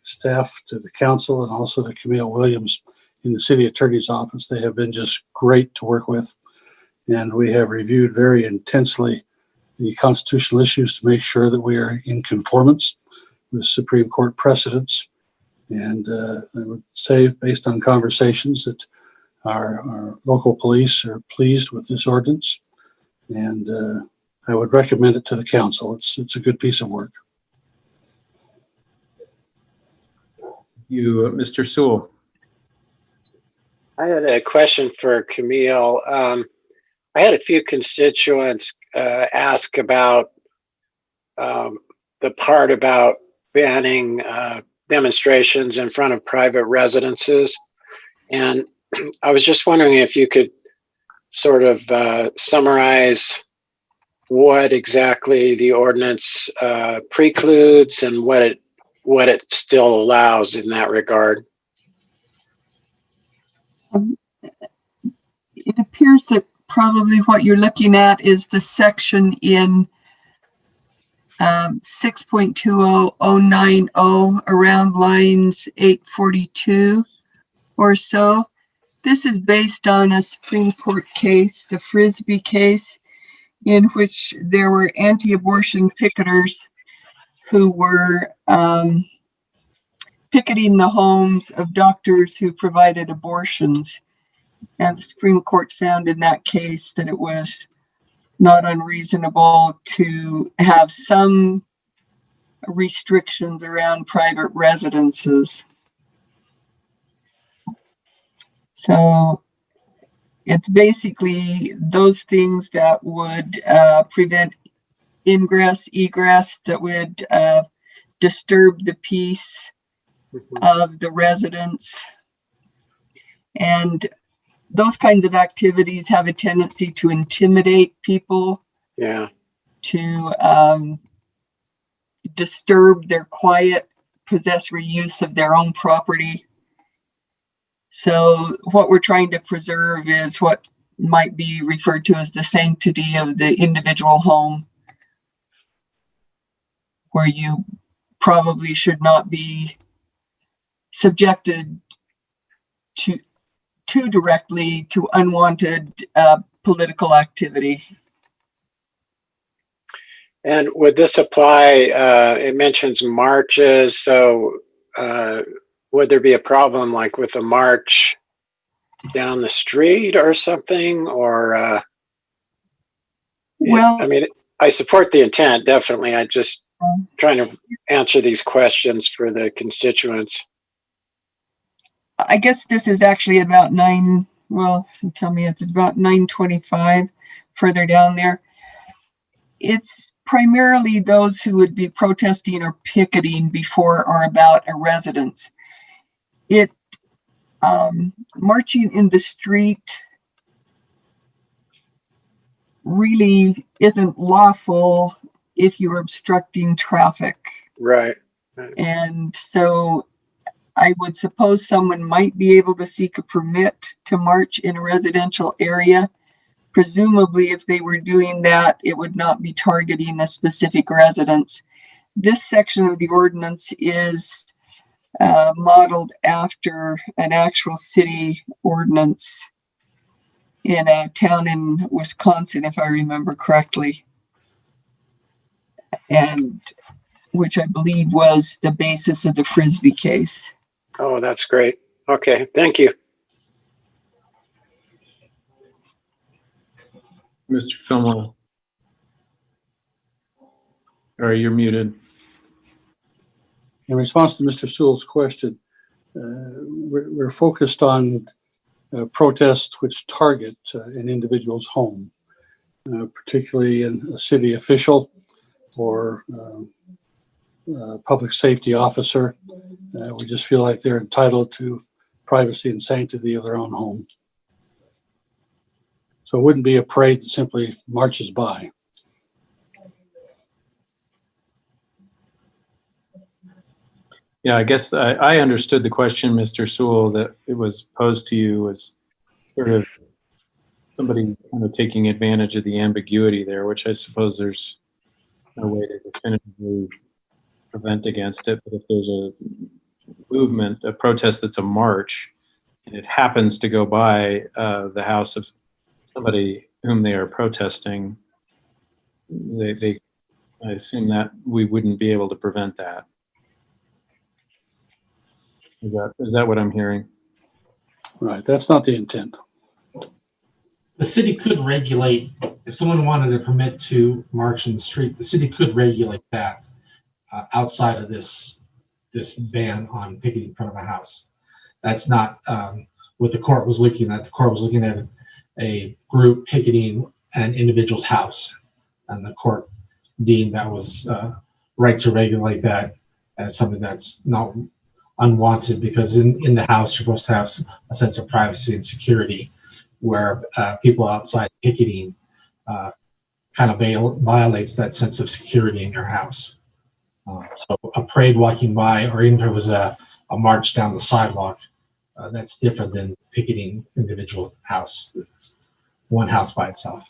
Speaker 7: staff, to the council, and also to Camille Williams in the city attorney's office. They have been just great to work with. And we have reviewed very intensely the constitutional issues to make sure that we are in conformance with Supreme Court precedents. And I would say, based on conversations, that our local police are pleased with this ordinance. And I would recommend it to the council. It's a good piece of work.
Speaker 1: You, Mr. Sewell.
Speaker 14: I had a question for Camille. I had a few constituents ask about the part about banning demonstrations in front of private residences. And I was just wondering if you could sort of summarize what exactly the ordinance precludes and what it still allows in that regard.
Speaker 15: It appears that probably what you're looking at is the section in 6.20090 around lines 842 or so. This is based on a Supreme Court case, the Frisbee case, in which there were anti-abortion picketers who were picketing the homes of doctors who provided abortions. And the Supreme Court found in that case that it was not unreasonable to have some restrictions around private residences. So it's basically those things that would prevent ingress, egress, that would disturb the peace of the residents. And those kinds of activities have a tendency to intimidate people.
Speaker 14: Yeah.
Speaker 15: To disturb their quiet possessory use of their own property. So what we're trying to preserve is what might be referred to as the sanctity of the individual home, where you probably should not be subjected too directly to unwanted political activity.
Speaker 14: And would this apply, it mentions marches, so would there be a problem like with a march down the street or something? Or,
Speaker 15: well,
Speaker 14: I mean, I support the intent, definitely. I just trying to answer these questions for the constituents.
Speaker 15: I guess this is actually about tell me it's about 925 further down there. It's primarily those who would be protesting or picketing before or about a residence. Marching in the street really isn't lawful if you're obstructing traffic.
Speaker 14: Right.
Speaker 15: And so I would suppose someone might be able to seek a permit to march in a residential area. Presumably, if they were doing that, it would not be targeting a specific residence. This section of the ordinance is modeled after an actual city ordinance in a town in Wisconsin, if I remember correctly, and which I believe was the basis of the Frisbee case.
Speaker 14: Oh, that's great. Okay, thank you.
Speaker 1: Mr. Fillmore. Or you're muted.
Speaker 7: In response to Mr. Sewell's question, we're focused on protests which target an individual's home, particularly in a city official or public safety officer. We just feel like they're entitled to privacy and sanctity of their own home. So it wouldn't be a parade that simply marches by.
Speaker 1: Yeah, I guess I understood the question, Mr. Sewell, that it was posed to you as sort of somebody kind of taking advantage of the ambiguity there, which I suppose there's no way to definitively prevent against it. But if there's a movement, a protest that's a march, and it happens to go by the house of somebody whom they are protesting, I assume that we wouldn't be able to prevent that. Is that what I'm hearing?
Speaker 7: Right, that's not the intent.
Speaker 13: The city could regulate, if someone wanted a permit to march in the street, the city could regulate that outside of this ban on picketing in front of a house. That's not what the court was looking at. The court was looking at a group picketing an individual's house, and the court deemed that was right to regulate that as something that's not unwanted, because in the house you're supposed to have a sense of privacy and security, where people outside picketing kind of violates that sense of security in your house. So a parade walking by, or even if it was a march down the sidewalk, that's different than picketing individual house. It's one house by itself.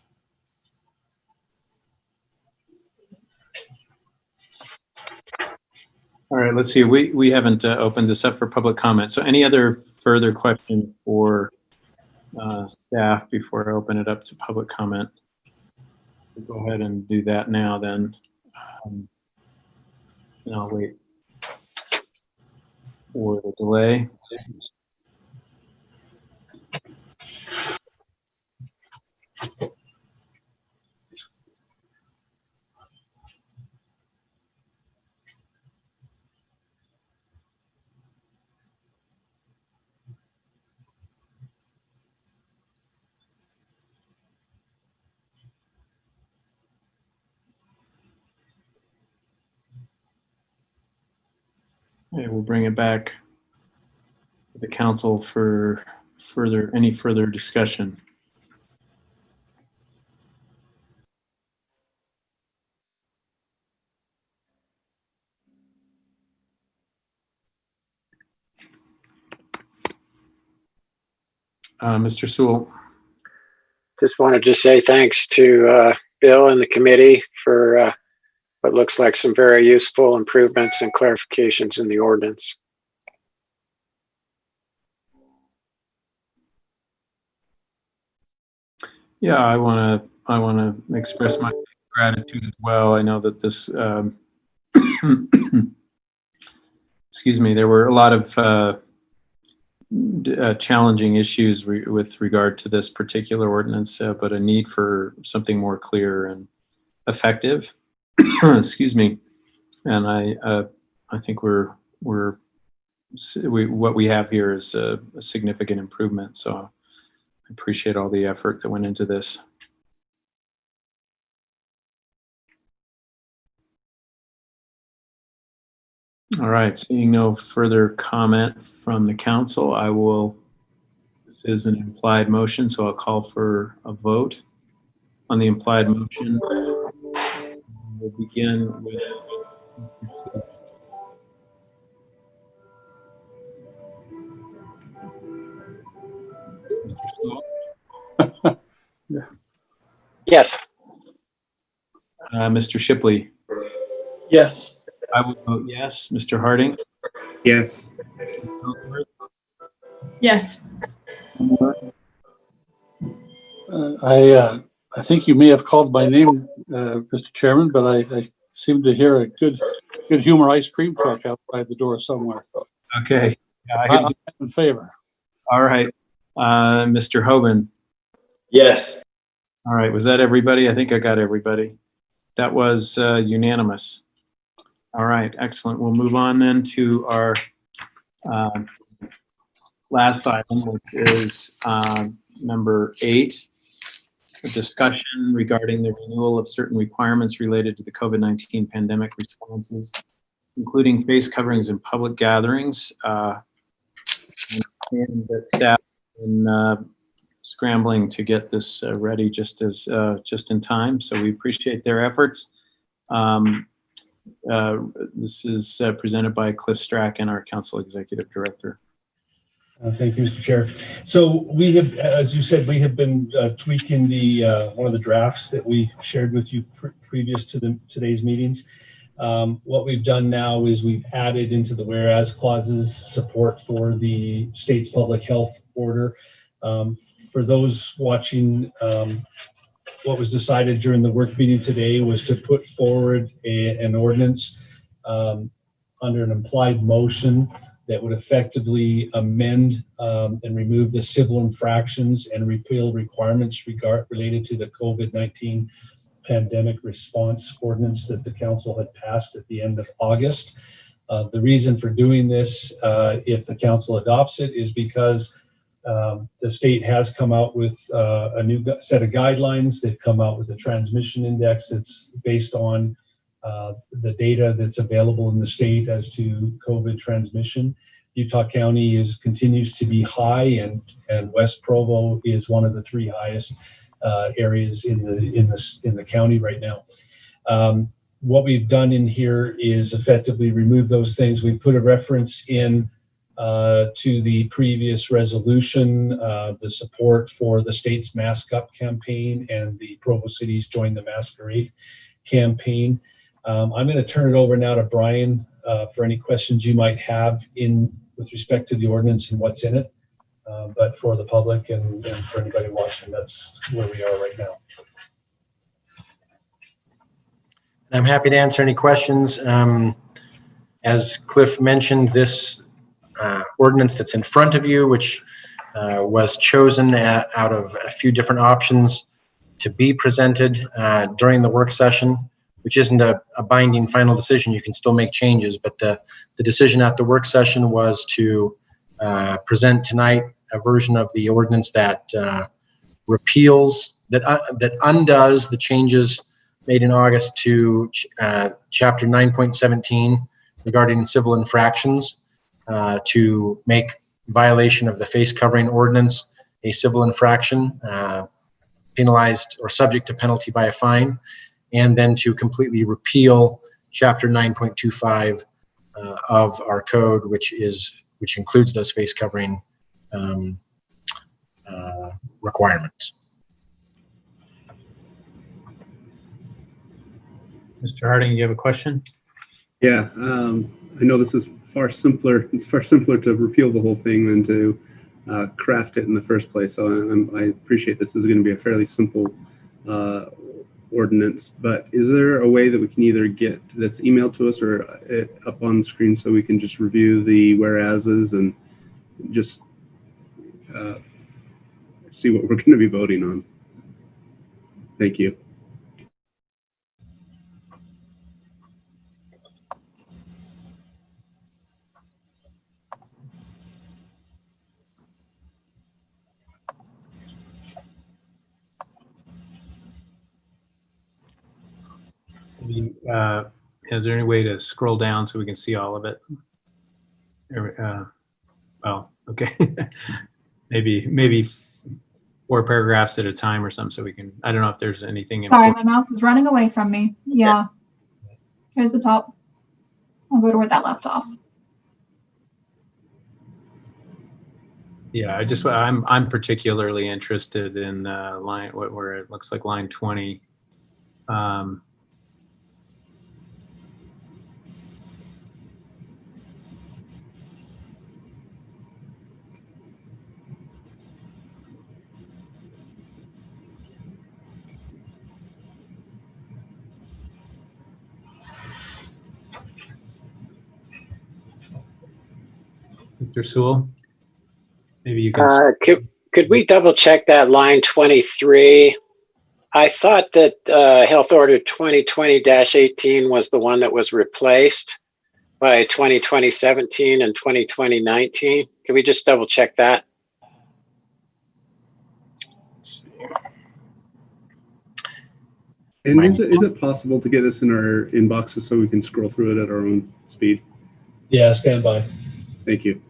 Speaker 1: All right, let's see. We haven't opened this up for public comment. So any other further questions for staff before I open it up to public comment? We'll go ahead and do that now then. And I'll wait for the delay. Okay, we'll bring it back to the council for any further discussion. Mr. Sewell.
Speaker 14: Just wanted to say thanks to Bill and the committee for what looks like some very useful improvements and clarifications in the ordinance.
Speaker 1: Yeah, I want to express my gratitude as well. I know that this, excuse me, there were a lot of challenging issues with regard to this particular ordinance, but a need for something more clear and effective. Excuse me, and I think what we have here is a significant improvement. So I appreciate all the effort that went into this. All right, seeing no further comment from the council, this is an implied motion, so I'll call for a vote on the implied motion. We'll begin with Mr. Sewell.
Speaker 14: Yes.
Speaker 1: Mr. Shipley.
Speaker 11: Yes.
Speaker 1: I will vote yes. Mr. Harding.
Speaker 3: Yes.
Speaker 9: Yes.
Speaker 7: I think you may have called my name, Mr. Chairman, but I seem to hear a good humor ice cream truck outside the door somewhere.
Speaker 1: Okay. Yeah,
Speaker 7: I'm in favor.
Speaker 1: All right. Mr. Hoban.
Speaker 11: Yes.
Speaker 1: All right. Was that everybody? I think I got everybody. That was unanimous. All right. Excellent. We'll move on then to our last item, which is number 8, a discussion regarding the renewal of certain requirements related to the COVID-19 pandemic responses including face coverings in public gatherings. And that staff in scrambling to get this ready just in time. So we appreciate their efforts. This is presented by Cliff Strachan, our Council Executive Director.
Speaker 4: Thank you, Mr. Chair. So we have, as you said, we have been tweaking the one of the drafts that we shared with you previous to today's meetings. What we've done now is we've added into the whereas clauses support for the state's public health order. For those watching, what was decided during the work meeting today was to put forward an ordinance under an implied motion that would effectively amend and remove the civil infractions and repeal requirements related to the COVID-19 pandemic response ordinance that the council had passed at the end of August. The reason for doing this, if the council adopts it, is because the state has come out with a new set of guidelines. They've come out with a transmission index that's based on the data that's available in the state as to COVID transmission. Utah County continues to be high, and West Provo is one of the 3 highest areas in the county right now. What we've done in here is effectively remove those things. We put a reference in to the previous resolution, the support for the state's Mask Up campaign and the Provo City's Join the Masquerade campaign. I'm going to turn it over now to Brian for any questions you might have with respect to the ordinance and what's in it. But for the public and for anybody watching, that's where we are right now.
Speaker 16: I'm happy to answer any questions. As Cliff mentioned, this ordinance that's in front of you, which was chosen out of a few different options to be presented during the work session, which isn't a binding final decision. You can still make changes, but the decision at the work session was to present tonight a version of the ordinance that repeals, that undoes the changes made in August to Chapter 9.17 regarding civil infractions, to make violation of the face covering ordinance a civil infraction, penalized or subject to penalty by a fine, and then to completely repeal Chapter 9.25 of our code, which includes those face covering requirements.
Speaker 1: Mr. Harding, you have a question?
Speaker 3: Yeah, I know this is far simpler. It's far simpler to repeal the whole thing than to craft it in the first place. So I appreciate this is going to be a fairly simple ordinance. But is there a way that we can either get this emailed to us or up on the screen so we can just review the whereases and just see what we're going to be voting on? Thank you.
Speaker 1: Is there any way to scroll down so we can see all of it? Oh, okay. maybe 4 paragraphs at a time or something, so we can. I don't know if there's anything.
Speaker 6: Sorry, my mouse is running away from me. Yeah. Here's the top. I'll go to where that left off.
Speaker 1: Yeah, I'm particularly interested in line where it looks like line 20. Mr. Sewell, maybe you can.
Speaker 14: Could we double check that line 23? I thought that Health Order 2020-18 was the one that was replaced by 2020-17 and 2020-19. Can we just double check that?
Speaker 16: Let's see.
Speaker 3: And is it possible to get this in our inboxes so we can scroll through it at our own speed?
Speaker 4: Yeah, stand by.
Speaker 3: Thank you.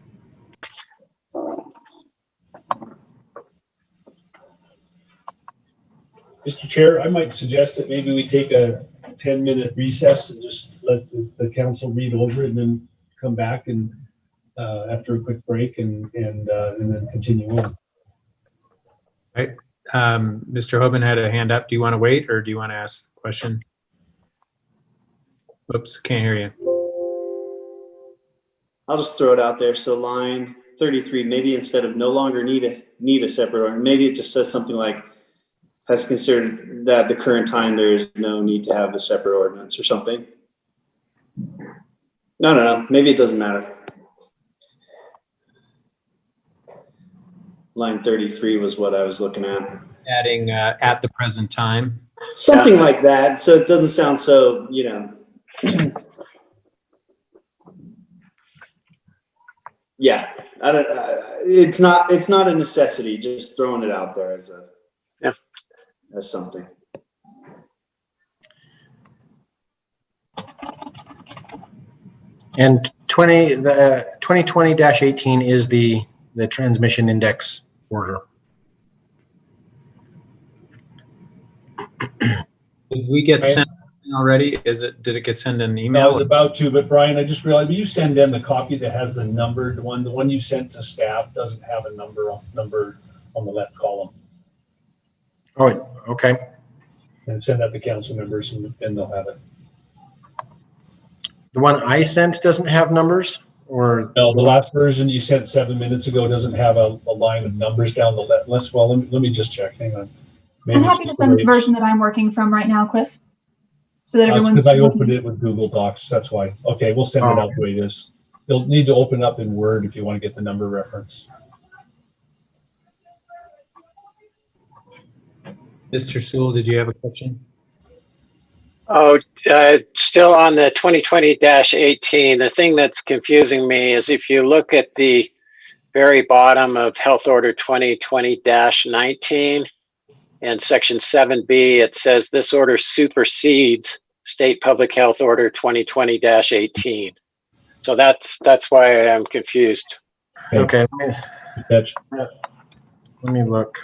Speaker 4: Mr. Chair, I might suggest that maybe we take a 10-minute recess and just let the council read over it and then come back and after a quick break and then continue on.
Speaker 1: Right. Mr. Hoban had a hand up. Do you want to wait or do you want to ask the question? Oops, can't hear you.
Speaker 12: I'll just throw it out there. So line 33, maybe instead of no longer need a separate ordinance, maybe it just says something like, has considered that at the current time there is no need to have the separate ordinance or something. No. Maybe it doesn't matter. Line 33 was what I was looking at.
Speaker 1: Adding at the present time.
Speaker 12: Something like that. So it doesn't sound so, you know. Yeah, I don't. It's not a necessity. Just throwing it out there as something.
Speaker 16: And 2020-18 is the transmission index order.
Speaker 1: Did we get sent already? Did it get sent in an email?
Speaker 4: I was about to, but Brian, I just realized, will you send them the copy that has the numbered one? The one you sent to staff doesn't have a number on the left column.
Speaker 16: Oh, okay.
Speaker 4: And send that to council members and then they'll have it.
Speaker 16: The one I sent doesn't have numbers, or
Speaker 4: no? The last version you sent 7 minutes ago doesn't have a line of numbers down the left. Well, let me just check. Hang on. Maybe
Speaker 6: I'm happy to send this version that I'm working from right now, Cliff, so that everyone's.
Speaker 4: Because I opened it with Google Docs. That's why. Okay, we'll send it out the way it is. You'll need to open it up in Word if you want to get the number reference.
Speaker 1: Mr. Sewell, did you have a question?
Speaker 14: Oh, still on the 2020-18, the thing that's confusing me is if you look at the very bottom of Health Order 2020-19 and Section 7B, it says this order supersedes State Public Health Order 2020-18. So that's why I'm confused.
Speaker 16: okay. Let me look.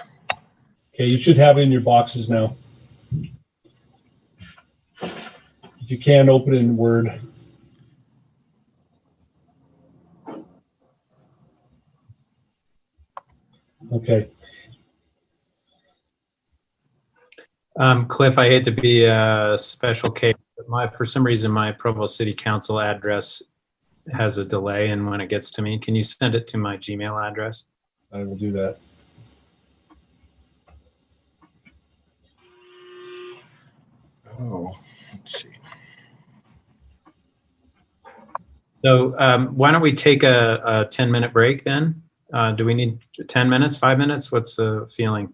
Speaker 4: Okay, you should have it in your boxes now. If you can, open it in Word. Okay.
Speaker 1: Cliff, I hate to be a special case, but for some reason my Provo City Council address has a delay in when it gets to me. Can you send it to my Gmail address?
Speaker 4: I will do that.
Speaker 16: Oh, let's see.
Speaker 1: So why don't we take a 10-minute break then? Do we need 10 minutes, 5 minutes? What's the feeling?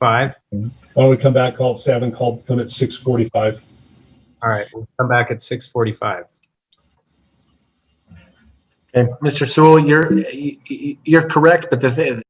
Speaker 1: 5?
Speaker 4: Why don't we come back, call it 7, come at 6:45.
Speaker 1: All right, we'll come back at 6:45.
Speaker 16: Okay, Mr. Sewell, you're correct, but the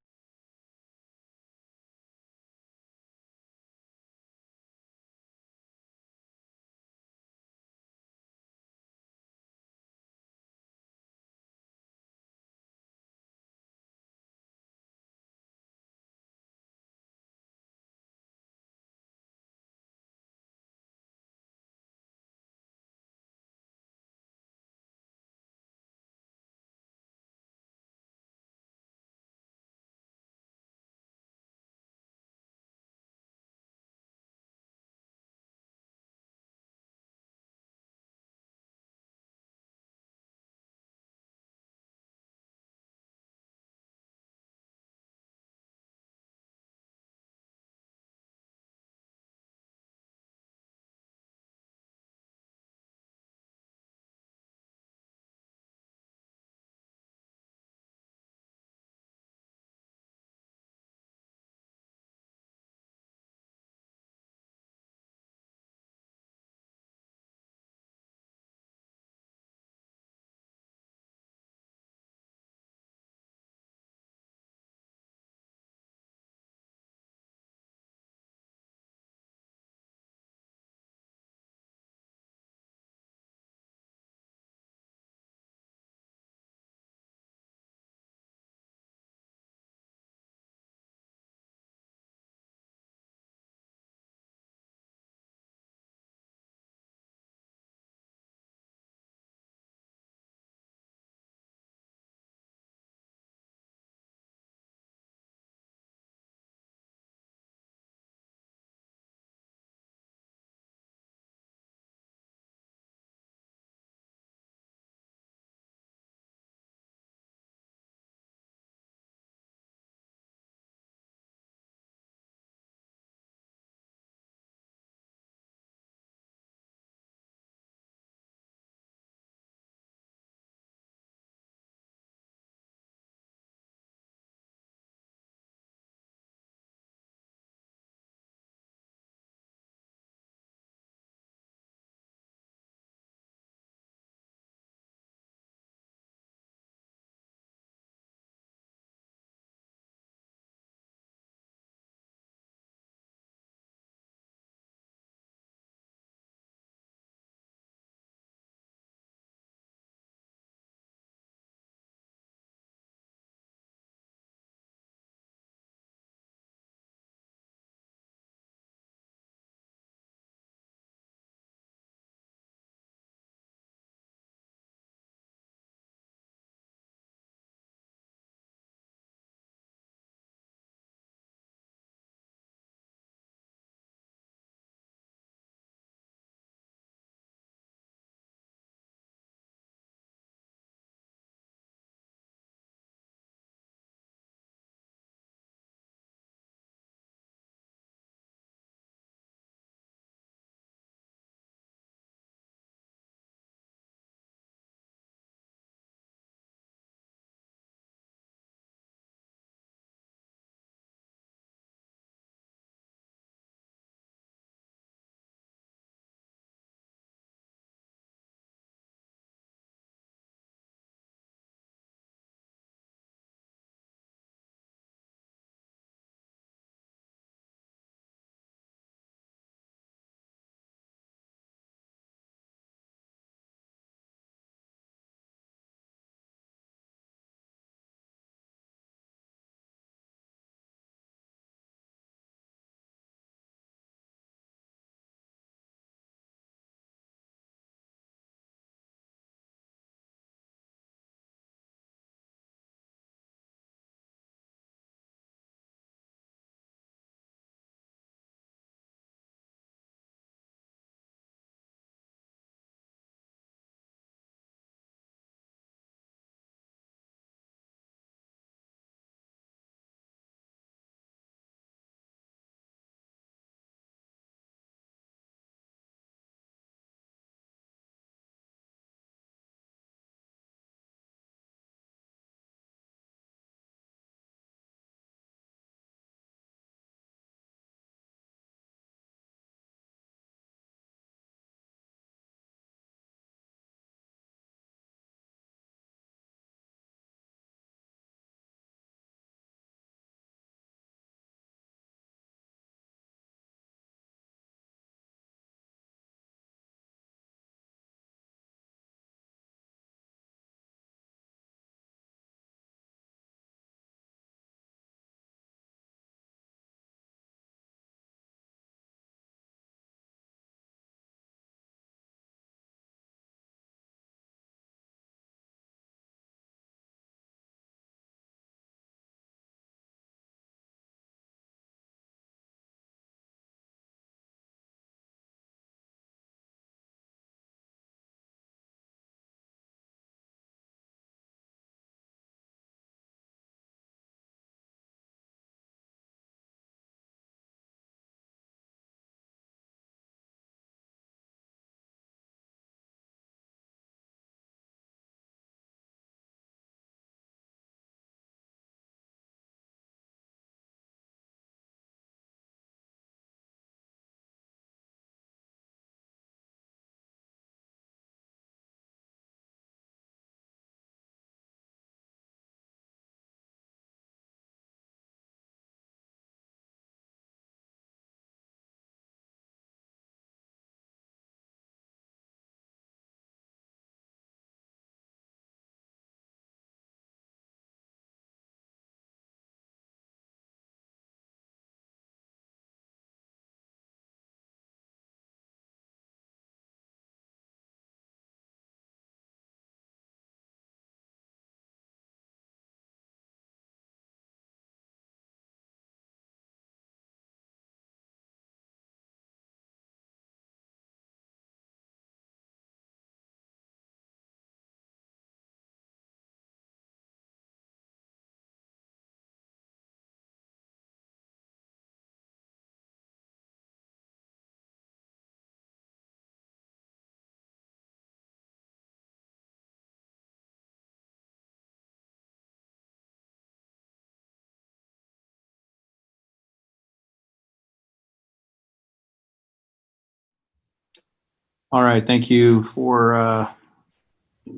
Speaker 1: All right, thank you for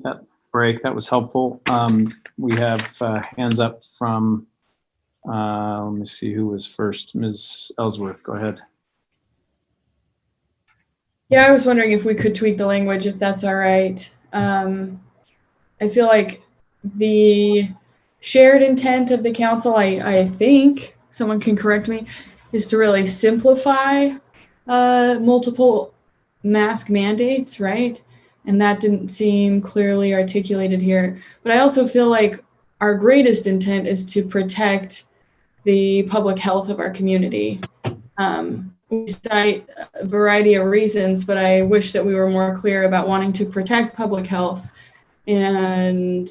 Speaker 1: that break. That was helpful. We have hands up from, let me see who was first. Ms. Ellsworth, go ahead.
Speaker 9: Yeah, I was wondering if we could tweak the language, if that's all right. I feel like the shared intent of the council, I think, someone can correct me, is to really simplify multiple mask mandates, right? And that didn't seem clearly articulated here. But I also feel like our greatest intent is to protect the public health of our community. We cite a variety of reasons, but I wish that we were more clear about wanting to protect public health and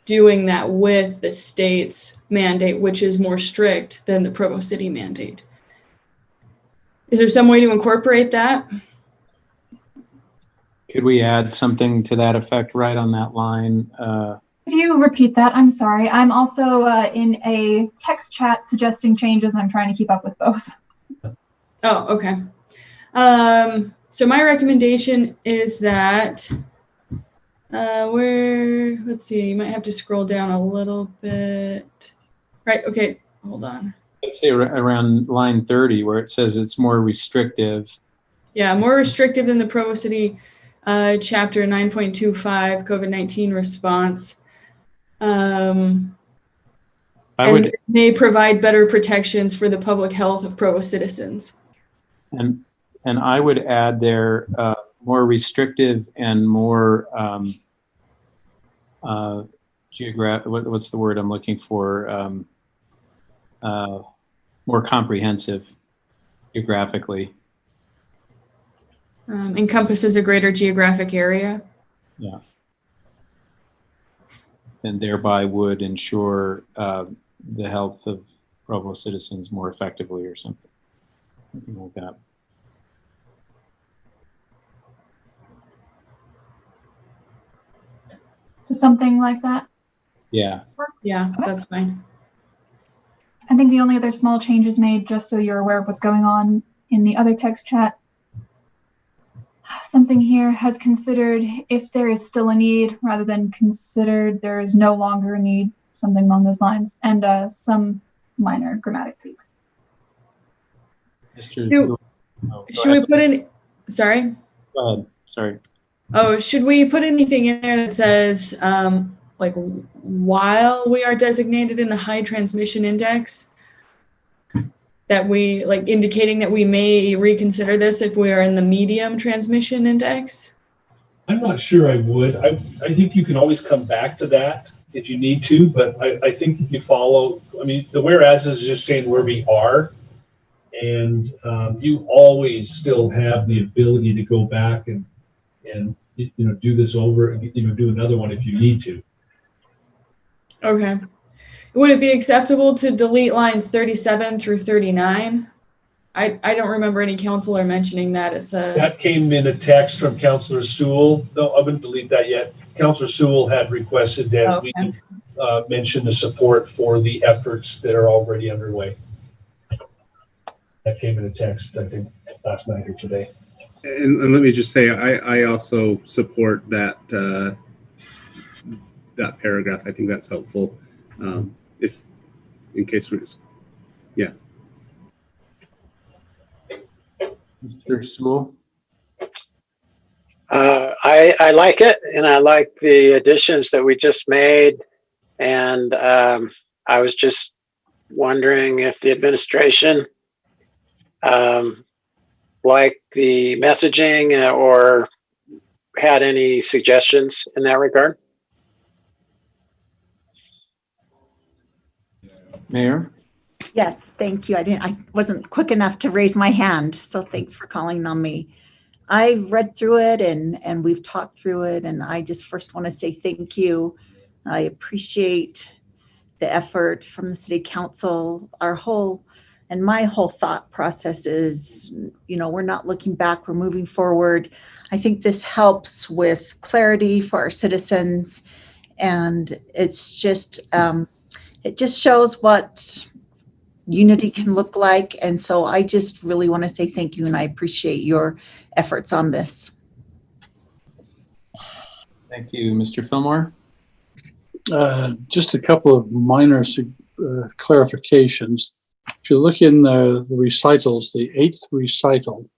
Speaker 9: doing that with the state's mandate, which is more strict than the Provo City mandate. Is there some way to incorporate that?
Speaker 1: Could we add something to that effect right on that line?
Speaker 6: Could you repeat that? I'm sorry. I'm also in a text chat suggesting changes. I'm trying to keep up with both.
Speaker 9: Oh, okay. So my recommendation is that let's see, you might have to scroll down a little bit. Right, okay, hold on.
Speaker 1: Let's say around line 30 where it says it's more restrictive.
Speaker 9: Yeah, more restrictive than the Provo City Chapter 9.25 COVID-19 response. And may provide better protections for the public health of Provo citizens.
Speaker 1: And I would add there more restrictive and more geographic. What's the word I'm looking for? More comprehensive geographically.
Speaker 9: Encompasses a greater geographic area.
Speaker 1: Yeah. And thereby would ensure the health of Provo citizens more effectively or something like that.
Speaker 6: Something like that?
Speaker 1: Yeah.
Speaker 9: Yeah, that's fine.
Speaker 6: I think the only other small changes made, just so you're aware of what's going on in the other text chat, something here has considered if there is still a need rather than considered there is no longer a need, something along those lines, and some minor grammatic tweaks.
Speaker 9: Should we put in, sorry?
Speaker 1: Go ahead, sorry.
Speaker 9: Oh, should we put anything in there that says, like, while we are designated in the high transmission index, that we, like, indicating that we may reconsider this if we are in the medium transmission index?
Speaker 4: I'm not sure I would. I think you can always come back to that if you need to, but I think if you follow, I mean, the whereas is just saying where we are, and you always still have the ability to go back and do this over and do another one if you need to.
Speaker 9: Okay. Would it be acceptable to delete lines 37 through 39? I don't remember any counselor mentioning that.
Speaker 4: That came in a text from Councillor Sewell. No, I wouldn't delete that yet. Councillor Sewell had requested that we mention the support for the efforts that are already underway. That came in a text, I think, last night or today.
Speaker 3: And let me just say, I also support that that paragraph. I think that's helpful. If in case we're just, yeah.
Speaker 1: Mr. Sewell?
Speaker 14: I like it, and I like the additions that we just made. And I was just wondering if the administration liked the messaging or had any suggestions in that regard.
Speaker 1: Mayor?
Speaker 17: Yes, thank you. I wasn't quick enough to raise my hand, so thanks for calling on me. I've read through it and we've talked through it, and I just first want to say thank you. I appreciate the effort from the City Council. My whole thought process is, we're not looking back, we're moving forward. I think this helps with clarity for our citizens, and it's just, it just shows what unity can look like. And so I just really want to say thank you, and I appreciate your efforts on this.
Speaker 1: Thank you. Mr. Fillmore?
Speaker 7: Just a couple of minor clarifications. If you look in the recitals, the 8th recital,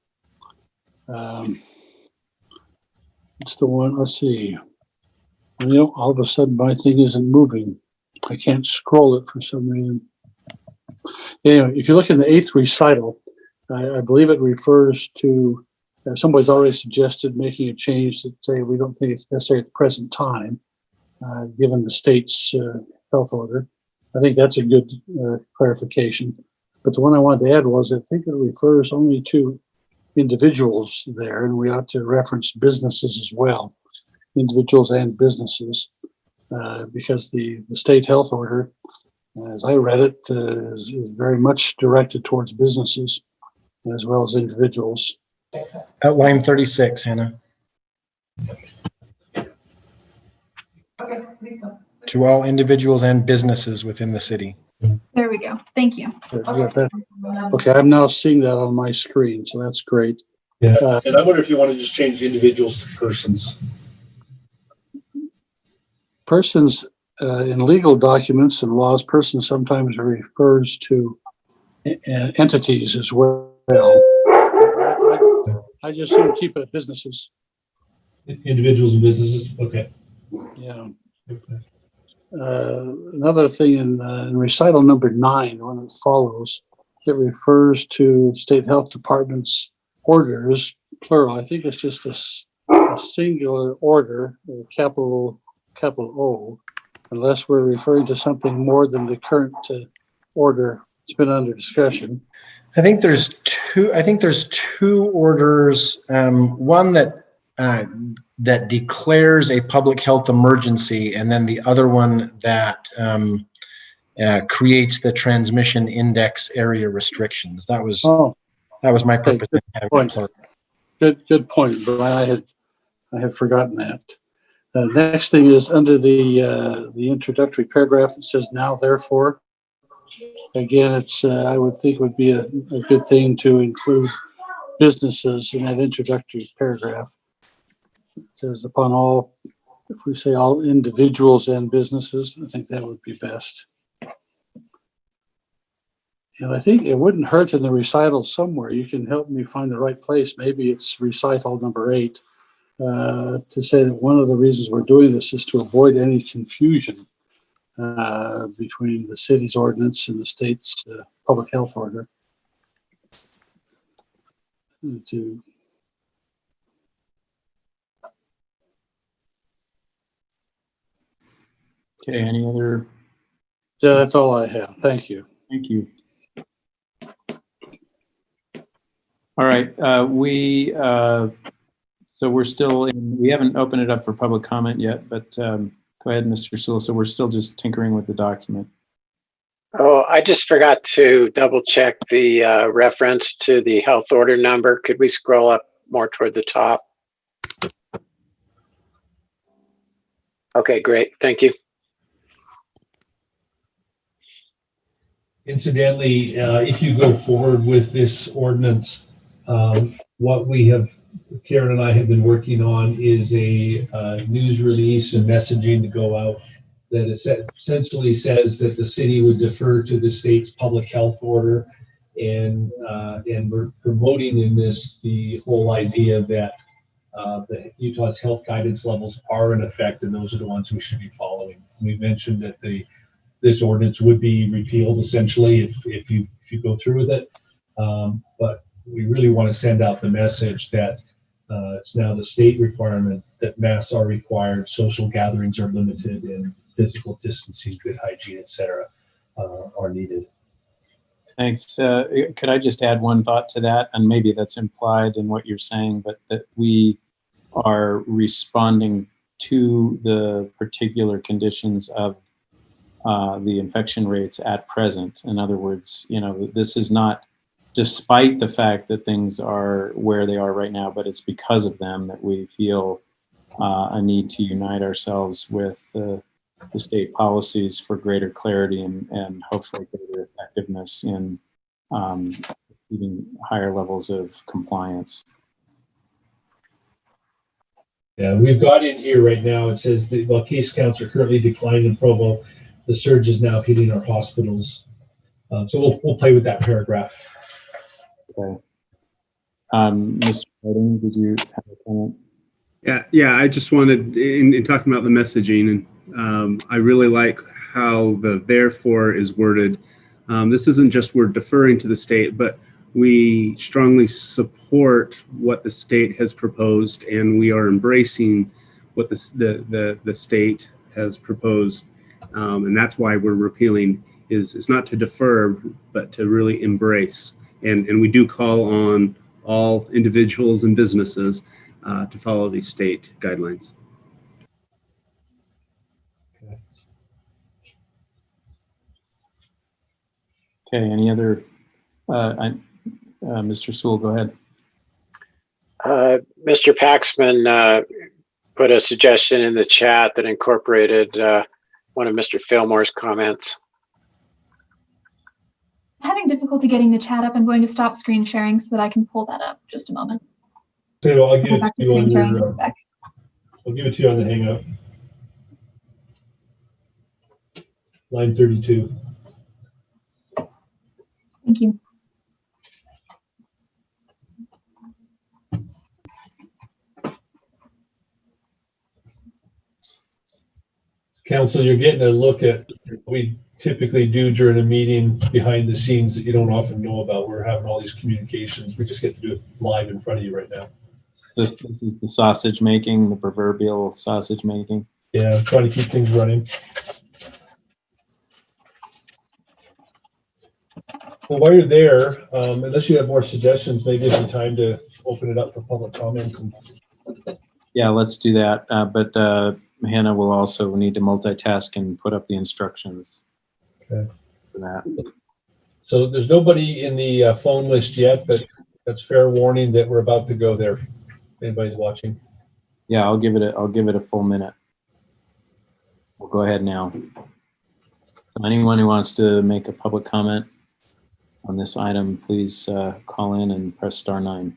Speaker 7: it's the one, let's see. You know, all of a sudden my thing isn't moving. I can't scroll it for some reason. Anyway, if you look in the 8th recital, I believe it refers to, somebody's already suggested making a change that say we don't think it's necessary at the present time, given the state's health order. I think that's a good clarification. But the one I wanted to add was I think it refers only to individuals there, and we ought to reference businesses as well, individuals and businesses, because the state health order, as I read it, is very much directed towards businesses as well as individuals.
Speaker 16: At line 36, Hannah.
Speaker 6: Okay, please go.
Speaker 16: To all individuals and businesses within the city.
Speaker 6: There we go. Thank you.
Speaker 7: You got that? Okay, I'm now seeing that on my screen, so that's great.
Speaker 4: Yeah, and I wonder if you want to just change individuals to persons.
Speaker 7: Persons in legal documents and laws, persons sometimes refers to entities as well. I just assume keep it businesses.
Speaker 4: Individuals and businesses, okay.
Speaker 7: Yeah.
Speaker 4: Okay.
Speaker 7: Another thing in recital number 9, one that follows, it refers to state health department's orders, plural. I think it's just a singular order, capital O, unless we're referring to something more than the current order. It's been under discussion.
Speaker 16: I think there's two orders. One that declares a public health emergency, and then the other one that creates the transmission index area restrictions. That was my purpose.
Speaker 7: Good point, Brian. I had forgotten that. Next thing is under the introductory paragraph that says now therefore. Again, it's I would think would be a good thing to include businesses in that introductory paragraph. It says upon all, if we say all individuals and businesses, I think that would be best. And I think it wouldn't hurt in the recital somewhere. You can help me find the right place. Maybe it's recital number 8 to say that one of the reasons we're doing this is to avoid any confusion between the city's ordinance and the state's public health order.
Speaker 1: Okay, any other?
Speaker 7: Yeah, that's all I have. Thank you.
Speaker 1: Thank you. All right, so we're still in, we haven't opened it up for public comment yet, but go ahead, Mr. Sewell. So we're still just tinkering with the document.
Speaker 14: Oh, I just forgot to double check the reference to the health order number. Could we scroll up more toward the top? Okay, great. Thank you.
Speaker 4: Incidentally, if you go forward with this ordinance, what we have, Karen and I have been working on is a news release and messaging to go out that essentially says that the city would defer to the state's public health order, and we're promoting in this the whole idea that the Utah's health guidance levels are in effect, and those are the ones we should be following. We mentioned that this ordinance would be repealed essentially if you go through with it, but we really want to send out the message that it's now the state requirement that masks are required, social gatherings are limited, and physical distancing, good hygiene, etc., are needed.
Speaker 1: Thanks. Could I just add one thought to that? And maybe that's implied in what you're saying, but that we are responding to the particular conditions of the infection rates at present. In other words, this is not despite the fact that things are where they are right now, but it's because of them that we feel a need to unite ourselves with the state policies for greater clarity and hopefully greater effectiveness in even higher levels of compliance.
Speaker 4: Yeah, we've got in here right now, it says that while case counts are currently declining in Provo, the surge is now hitting our hospitals. So we'll play with that paragraph.
Speaker 1: Okay. Mr. Whiting, did you have a comment?
Speaker 3: Yeah. I just wanted, in talking about the messaging, and I really like how the therefore is worded. This isn't just we're deferring to the state, but we strongly support what the state has proposed, and we are embracing what the state has proposed, and that's why we're repealing. Is not to defer, but to really embrace. And we do call on all individuals and businesses to follow these state guidelines.
Speaker 1: Okay, any other, Mr. Sewell, go ahead.
Speaker 14: Mr. Paxman put a suggestion in the chat that incorporated one of Mr. Fillmore's comments.
Speaker 6: I'm having difficulty getting the chat up. I'm going to stop screen sharing so that I can pull that up. Just a moment.
Speaker 4: So I'll give it
Speaker 6: Back
Speaker 4: to
Speaker 6: to
Speaker 4: you
Speaker 6: screen sharing
Speaker 4: on
Speaker 6: in
Speaker 4: your,
Speaker 6: a sec.
Speaker 4: I'll give it to you on the Hangout. Line 32.
Speaker 6: Thank you.
Speaker 4: Council, you're getting a look at what we typically do during a meeting behind the scenes that you don't often know about. We're having all these communications. We just get to do it live in front of you right now.
Speaker 1: This is the sausage making, the proverbial sausage making.
Speaker 4: Yeah, trying to keep things running. Well, while you're there, unless you have more suggestions, maybe it's the time to open it up for public comment.
Speaker 1: Yeah, let's do that. But Hannah will also need to multitask and put up the instructions.
Speaker 4: Okay.
Speaker 1: For that.
Speaker 4: So there's nobody in the phone list yet, but that's fair warning that we're about to go there. If anybody's watching.
Speaker 1: Yeah, I'll give it a full minute. We'll go ahead now. So anyone who wants to make a public comment on this item, please call in and press *9.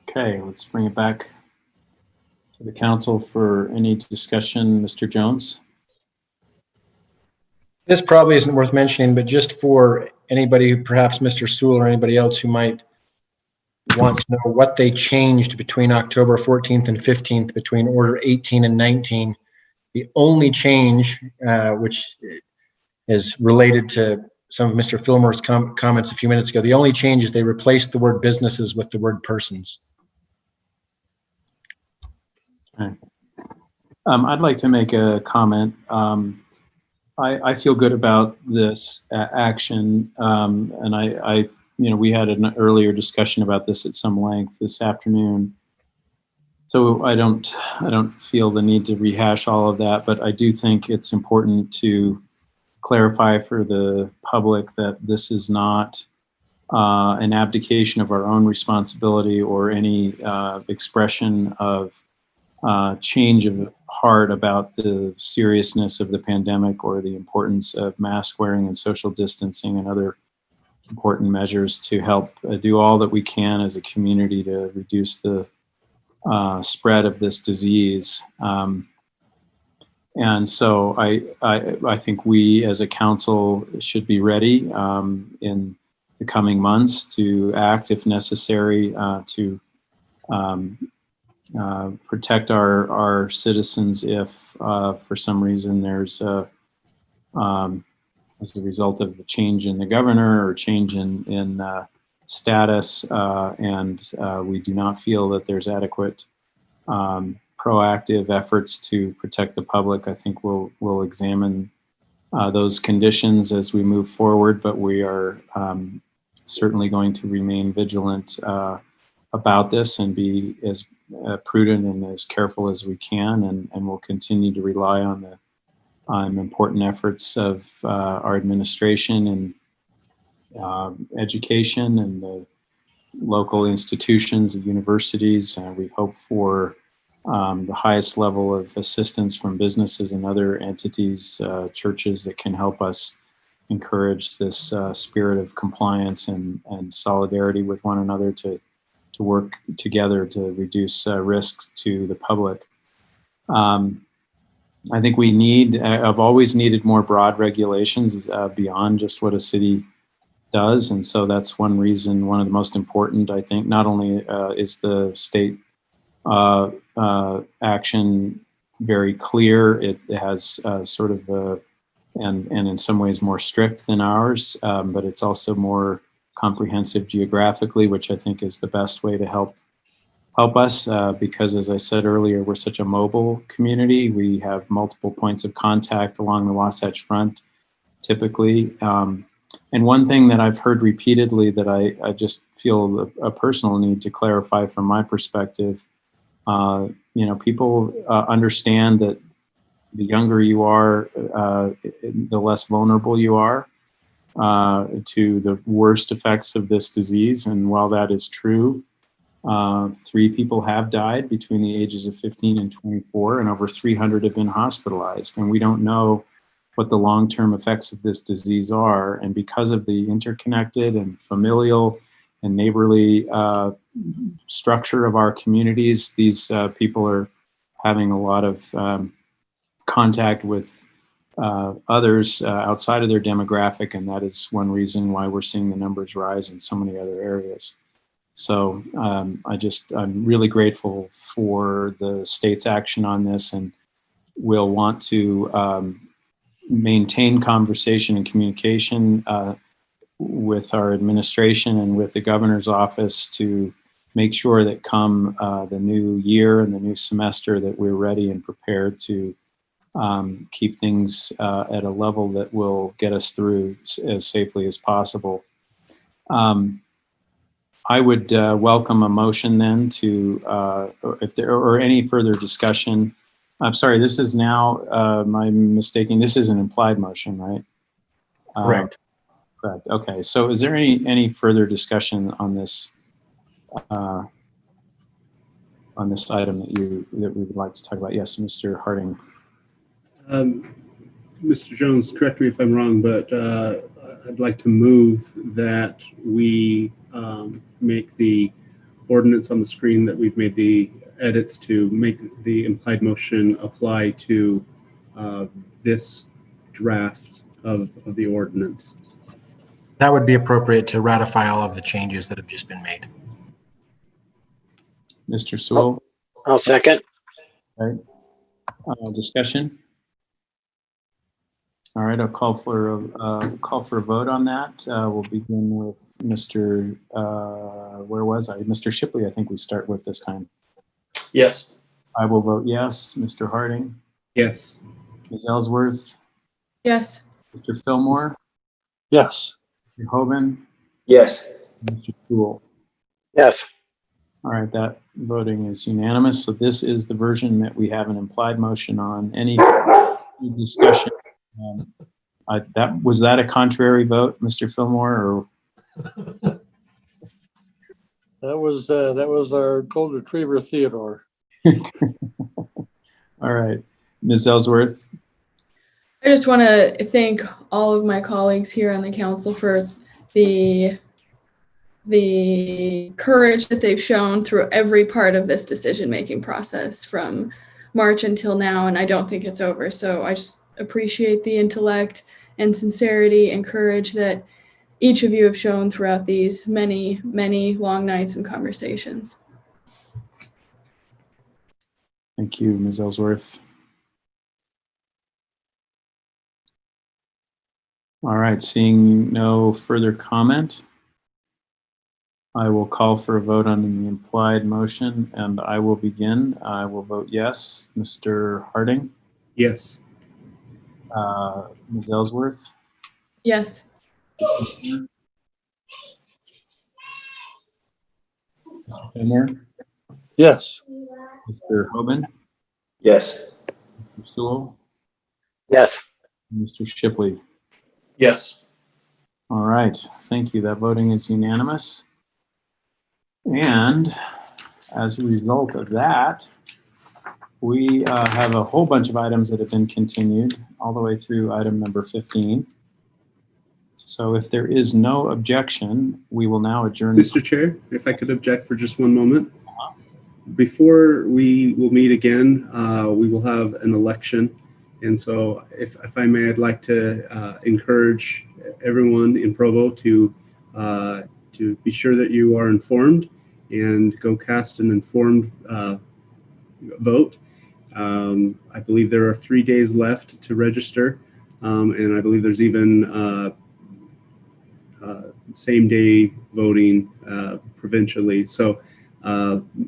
Speaker 1: Okay, let's bring it back to the council for any discussion. Mr. Jones?
Speaker 16: This probably isn't worth mentioning, but just for anybody, perhaps Mr. Sewell or anybody else who might want to know what they changed between October 14th and 15th, between Order 18 and 19. The only change, which is related to some of Mr. Fillmore's comments a few minutes ago, the only change is they replaced the word businesses with the word persons.
Speaker 1: Okay. I'd like to make a comment. I feel good about this action, and we had an earlier discussion about this at some length this afternoon. So I don't feel the need to rehash all of that, but I do think it's important to clarify for the public that this is not an abdication of our own responsibility or any expression of change of heart about the seriousness of the pandemic or the importance of mask wearing and social distancing and other important measures to help do all that we can as a community to reduce the spread of this disease. And so I think we as a council should be ready in the coming months to act if necessary to protect our citizens if for some reason there's as a result of the change in the governor or change in status, and we do not feel that there's adequate proactive efforts to protect the public. I think we'll examine those conditions as we move forward, but we are certainly going to remain vigilant about this and be as prudent and as careful as we can, and we'll continue to rely on the important efforts of our administration and education and the local institutions and universities. We hope for the highest level of assistance from businesses and other entities, churches that can help us encourage this spirit of compliance and solidarity with one another to work together to reduce risks to the public. I think I've always needed more broad regulations beyond just what a city does. And so that's one reason, one of the most important, I think. Not only is the state action very clear, it has sort of and in some ways more strict than ours, but it's also more comprehensive geographically, which I think is the best way to help us because, as I said earlier, we're such a mobile community. We have multiple points of contact along the Wasatch Front, typically. And one thing that I've heard repeatedly that I just feel a personal need to clarify from my perspective, people understand that the younger you are, the less vulnerable you are to the worst effects of this disease. And while that is true, 3 people have died between the ages of 15 and 24, and over 300 have been hospitalized. And we don't know what the long-term effects of this disease are. And because of the interconnected and familial and neighborly structure of our communities, these people are having a lot of contact with others outside of their demographic, and that is one reason why we're seeing the numbers rise in so many other areas. So I'm really grateful for the state's action on this, and we'll want to maintain conversation and communication with our administration and with the governor's office to make sure that come the new year and the new semester that we're ready and prepared to keep things at a level that will get us through as safely as possible. I would welcome a motion then to, if there or any further discussion. I'm sorry, this is now, I'm mistaking, this is an implied motion, right?
Speaker 16: Correct.
Speaker 1: Correct, okay. So is there any further discussion on this item that we would like to talk about? Yes, Mr. Harding.
Speaker 3: Mr. Jones, correct me if I'm wrong, but I'd like to move that we make the ordinance on the screen that we've made the edits to make the implied motion apply to this draft of the ordinance.
Speaker 16: That would be appropriate to ratify all of the changes that have just been made.
Speaker 1: Mr. Sewell?
Speaker 14: I'll second.
Speaker 1: All right. Discussion? All right, I'll call for a vote on that. We'll begin with Mr. Where was I? Mr. Shipley, I think we start with this time.
Speaker 2: Yes.
Speaker 1: I will vote yes. Mr. Harding?
Speaker 3: Yes.
Speaker 1: Ms. Ellsworth?
Speaker 9: Yes.
Speaker 1: Mr. Fillmore?
Speaker 7: Yes.
Speaker 1: Mr. Hoban?
Speaker 12: Yes.
Speaker 1: Mr. Toole?
Speaker 14: Yes.
Speaker 1: All right, that voting is unanimous. So this is the version that we have an implied motion on. Any discussion? Was that a contrary vote, Mr. Fillmore? Or?
Speaker 7: That was our gold retriever, Theodore.
Speaker 1: All right, Ms. Ellsworth.
Speaker 9: I just want to thank all of my colleagues here on the council for the courage that they've shown through every part of this decision-making process from March until now, and I don't think it's over. So I just appreciate the intellect and sincerity and courage that each of you have shown throughout these many, many long nights and conversations.
Speaker 1: Thank you, Ms. Ellsworth. All right, seeing no further comment, I will call for a vote on the implied motion, and I will begin. I will vote yes. Mr. Harding?
Speaker 3: Yes.
Speaker 1: Ms. Ellsworth?
Speaker 9: Yes.
Speaker 1: Mr. Fenner?
Speaker 7: Yes.
Speaker 1: Mr. Hoban?
Speaker 12: Yes.
Speaker 1: Mr. Sewell?
Speaker 14: Yes.
Speaker 1: Mr. Shipley?
Speaker 2: Yes.
Speaker 1: All right, thank you. That voting is unanimous. And as a result of that, we have a whole bunch of items that have been continued all the way through item number 15. So if there is no objection, we will now adjourn.
Speaker 3: Mr. Chair, if I could object for just one moment. Before we will meet again, we will have an election. And so if I may, I'd like to encourage everyone in Provo to be sure that you are informed and go cast an informed vote. I believe there are 3 days left to register, and I believe there's even same day voting provincially. So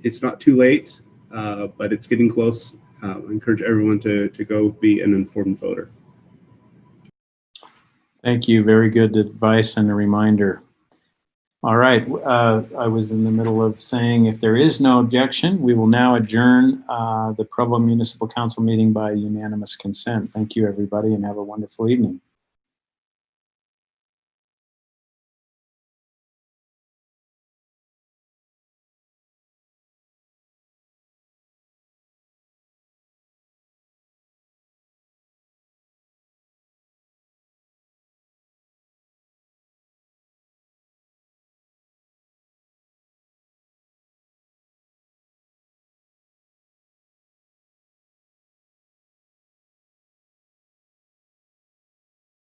Speaker 3: it's not too late, but it's getting close. I encourage everyone to go be an informed voter.
Speaker 1: Thank you. Very good advice and a reminder. All right. I was in the middle of saying if there is no objection, we will now adjourn the Provo Municipal Council meeting by unanimous consent. Thank you, everybody, and have a wonderful evening.